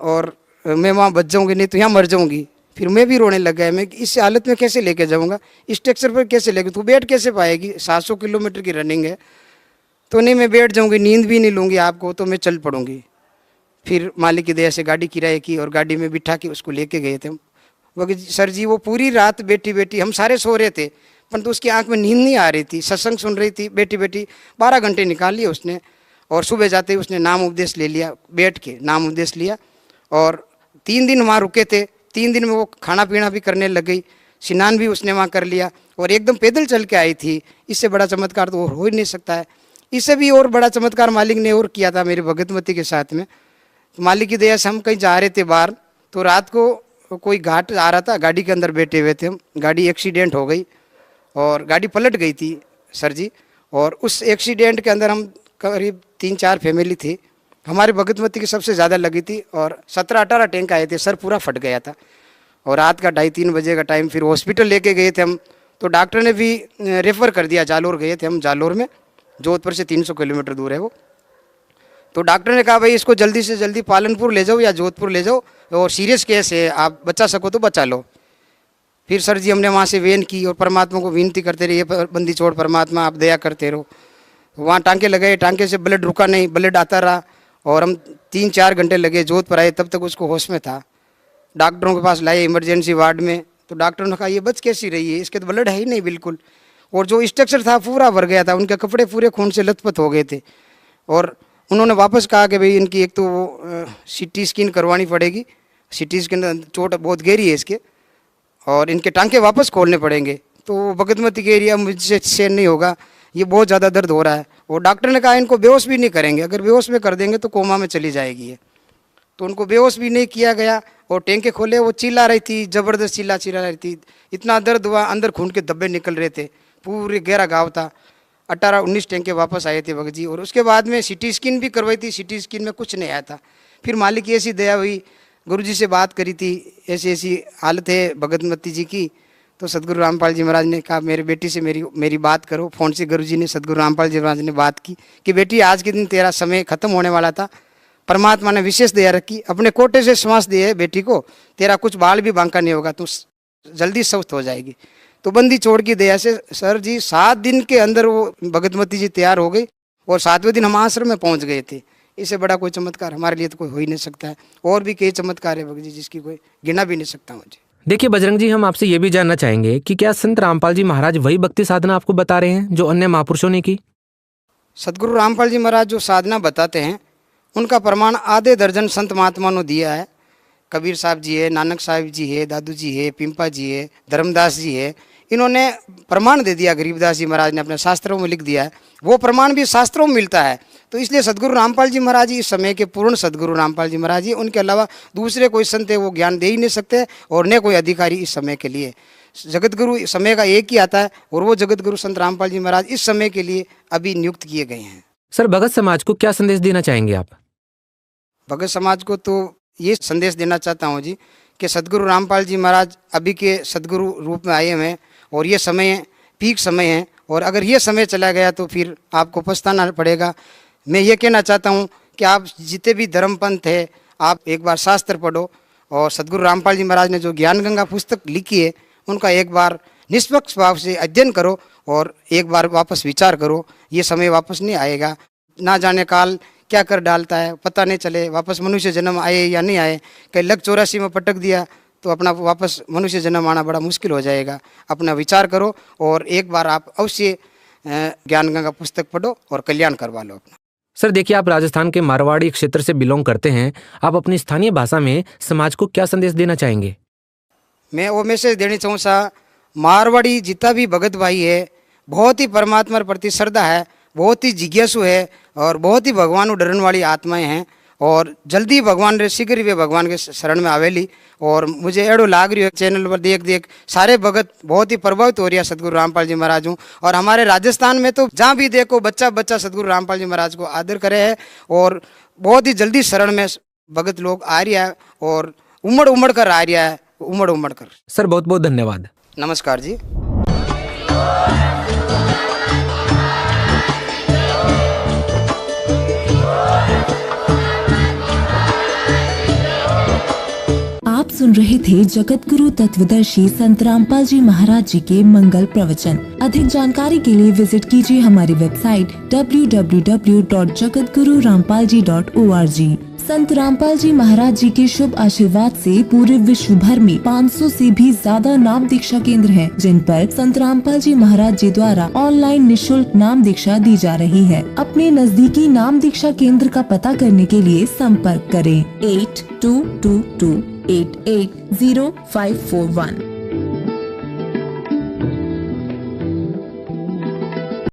S8: और मैं वहाँ बच जाऊँगी, नहीं तो यहाँ मर जाऊँगी। फिर मैं भी रोने लग गया, मैं इस हालत में कैसे लेके जाऊँगा, स्ट्रक्चर पर कैसे लेके, तू बैठ कैसे पाएगी, 700 किलोमीटर की रनिंग है। तो नहीं मैं बैठ जाऊँगी, नींद भी नहीं लूँगी आपको, तो मैं चल पड़ूँगी। फिर मालिक की दया से गाड़ी किराए की और गाड़ी में बिठा के उसको लेके गए थे। वो सर जी वो पूरी रात बैठी बैठी, हम सारे सो रहे थे परंतु उसकी आंख में नींद नहीं आ रही थी, सत्संग सुन रही थी, बैठी बैठी 12 घंटे निकाल लिए उसने। और सुबह जाते ही उसने नाम उपदेश ले लिया, बैठ के नाम उपदेश लिया। और 3 दिन वहाँ रुके थे। 3 दिन में वो खाना पीना भी करने लग गई, स्नान भी उसने वहाँ कर लिया और एकदम पैदल चल के आई थी। इससे बड़ा चमत्कार तो और हो ही नहीं सकता है। इससे भी और बड़ा चमत्कार मालिक ने और किया था मेरी भगतमती के साथ में। मालिक की दया से हम कहीं जा रहे थे बाहर, तो रात को कोई घाट आ रहा था, गाड़ी के अंदर बैठे हुए थे हम, गाड़ी एक्सीडेंट हो गई और गाड़ी पलट गई थी सर जी। और उस एक्सीडेंट के अंदर हम करीब 3-4 फैमिली थी, हमारी भगतमती की सबसे ज़्यादा लगी थी और 17-18 टैंक आए थे, सर पूरा फट गया था। और रात का 2:30-3 बजे का टाइम, फिर हॉस्पिटल लेके गए थे हम, तो डॉक्टर ने भी रेफ़र कर दिया। जालोर गए थे हम, जालोर में, जोधपुर से 300 किलोमीटर दूर है वो। तो डॉक्टर ने कहा भाई इसको जल्दी से जल्दी पालनपुर ले जाओ या जोधपुर ले जाओ, और सीरियस केस है, आप बचा सको तो बचा लो। फिर सर जी हमने वहाँ से वेन की और परमात्मा को विनती करते रहे, ये बंदी छोड़ परमात्मा, आप दया करते रहो। वहाँ टांके लगाए, टांके से ब्लड रुका नहीं, ब्लड आता रहा और हम 3-4 घंटे लगे, जोधपुर आए, तब तक उसको होश में था। डॉक्टरों के पास लाए इमरजेंसी वार्ड में, तो डॉक्टरों ने कहा ये बच कैसी रही है, इसके तो ब्लड है ही नहीं बिल्कुल। और जो स्ट्रक्चर था पूरा भर गया था, उनके कपड़े पूरे खून से लथपथ हो गए थे। और उन्होंने वापस कहा कि भाई इनकी एक तो वो CT स्कैन करवानी पड़ेगी, CT स्कैन, चोट बहुत गहरी है इसके, और इनके टांके वापस खोलने पड़ेंगे। तो भगतमती के एरिया मुझसे सहन नहीं होगा, ये बहुत ज़्यादा दर्द हो रहा है। और डॉक्टर ने कहा इनको बेहोश भी नहीं करेंगे, अगर बेहोश में कर देंगे तो कोमा में चली जाएगी ये। तो उनको बेहोश भी नहीं किया गया और टैंके खोले, वो चिल्ला रही थी, ज़बरदस्त चिल्ला रही थी, इतना दर्द हुआ, अंदर खून के धब्बे निकल रहे थे, पूरे गहरा घाव था। 18-19 टैंके वापस आए थे भगत जी। और उसके बाद में CT स्कैन भी करवाई थी, CT स्कैन में कुछ नहीं आया था। फिर मालिक की ऐसी दया हुई, गुरुजी से बात करी थी, ऐसी ऐसी हालत है भगतमती जी की। तो सदगुरु रामपाल जी महाराज ने कहा मेरे बेटी से मेरी बात करो। फ़ोन से गुरुजी ने सदगुरु रामपाल जी महाराज ने बात की कि बेटी आज के दिन तेरा समय ख़त्म होने वाला था, परमात्मा ने विशेष दया रखी, अपने कोटे से श्वास दिए है बेटी को, तेरा कुछ बाल भी बांका नहीं होगा, तू जल्दी स्वस्थ हो जाएगी। तो बंदी छोड़ की दया से सर जी 7 दिन के अंदर वो भगतमती जी तैयार हो गई और 7वें दिन हम आश्रम में पहुंच गए थे। इससे बड़ा कोई चमत्कार हमारे लिए तो कोई हो ही नहीं सकता है। और भी कई चमत्कार है भगत जी जिसकी कोई गिना भी नहीं सकता मुझे।
S7: देखिए बजरंग जी, हम आपसे ये भी जानना चाहेंगे कि क्या संत रामपाल जी महाराज वही भक्ति साधना आपको बता रहे हैं जो अन्य महापुरुषों ने की?
S8: सदगुरु रामपाल जी महाराज जो साधना बताते हैं उनका प्रमाण आधे दर्जन संत महात्मा ने दिया है। कबीर साहब जी है, नानक साहब जी है, दादू जी है, पिंपा जी है, धर्मदास जी है, इन्होंने प्रमाण दे दिया। गरीबदास जी महाराज ने अपने शास्त्रों में लिख दिया है, वो प्रमाण भी शास्त्रों में मिलता है। तो इसलिए सदगुरु रामपाल जी महाराज जी इस समय के पूर्ण सदगुरु रामपाल जी महाराज जी, उनके अलावा दूसरे कोई संत है वो ज्ञान दे ही नहीं सकते और न कोई अधिकारी इस समय के लिए। जगत गुरु समय का एक ही आता है और वो जगत गुरु संत रामपाल जी महाराज इस समय के लिए अभी नियुक्त किए गए हैं।
S7: सर, भगत समाज को क्या संदेश देना चाहेंगे आप?
S8: भगत समाज को तो ये संदेश देना चाहता हूँ जी कि सदगुरु रामपाल जी महाराज अभी के सदगुरु रूप में आए हुए हैं और ये समय पीक समय है, और अगर ये समय चला गया तो फिर आपको पछताना पड़ेगा। मैं ये कहना चाहता हूँ कि आप जितने भी धर्मपंथ है आप एक बार शास्त्र पढ़ो और सदगुरु रामपाल जी महाराज ने जो ज्ञान गंगा पुस्तक लिखी है उनका एक बार निष्पक्ष भाव से अध्ययन करो और एक बार वापस विचार करो। ये समय वापस नहीं आएगा, ना जाने काल क्या कर डालता है पता नहीं चले, वापस मनुष्य जन्म आए या नहीं आए। कहीं लग 84 में पटक दिया तो अपना वापस मनुष्य जन्म आना बड़ा मुश्किल हो जाएगा। अपना विचार करो और एक बार आप अवश्य ज्ञान गंगा पुस्तक पढ़ो और कल्याण करवा लो अपना।
S7: सर देखिए, आप राजस्थान के मारवाड़ी क्षेत्र से बिलोंग करते हैं, आप अपनी स्थानीय भाषा में समाज को क्या संदेश देना चाहेंगे?
S8: मैं वो मैसेज देना चाहूँ सा, मारवाड़ी जितना भी भगत भाई है बहुत ही परमात्मा प्रति श्रद्धा है, बहुत ही जिज्ञासु है और बहुत ही भगवान को डरने वाली आत्माएं हैं और जल्दी भगवान रे शीघ्र वे भगवान के शरण में आवेली। और मुझे एड़ो लाग रही है चैनल पर देख सारे भगत बहुत ही प्रभावित हो रही है सदगुरु रामपाल जी महाराज हूँ। और हमारे राजस्थान में तो जहाँ भी देखो बच्चा सदगुरु रामपाल जी महाराज को आदर करे है और बहुत ही जल्दी शरण में भगत लोग आ रहा है और उमड़ कर आ रहा है, उमड़ कर।
S7: सर बहुत बहुत धन्यवाद।
S8: नमस्कार जी।
S9: आप सुन रहे थे जगत गुरु तत्वदर्शी संत रामपाल जी महाराज जी के मंगल प्रवचन। अधिक जानकारी के लिए विजिट कीजिए हमारी वेबसाइट www.jagatgururampalji.org। संत रामपाल जी महाराज जी के शुभ आशीर्वाद से पूरे विश्व भर में 500 से भी ज्यादा नाम दीक्षा केंद्र हैं, जिन पर संत रामपाल जी महाराज जी द्वारा ऑनलाइन निशुल्क नाम दीक्षा दी जा रही है। अपने नजदीकी नाम दीक्षा केंद्र का पता करने के लिए संपर्क करें 8222880541।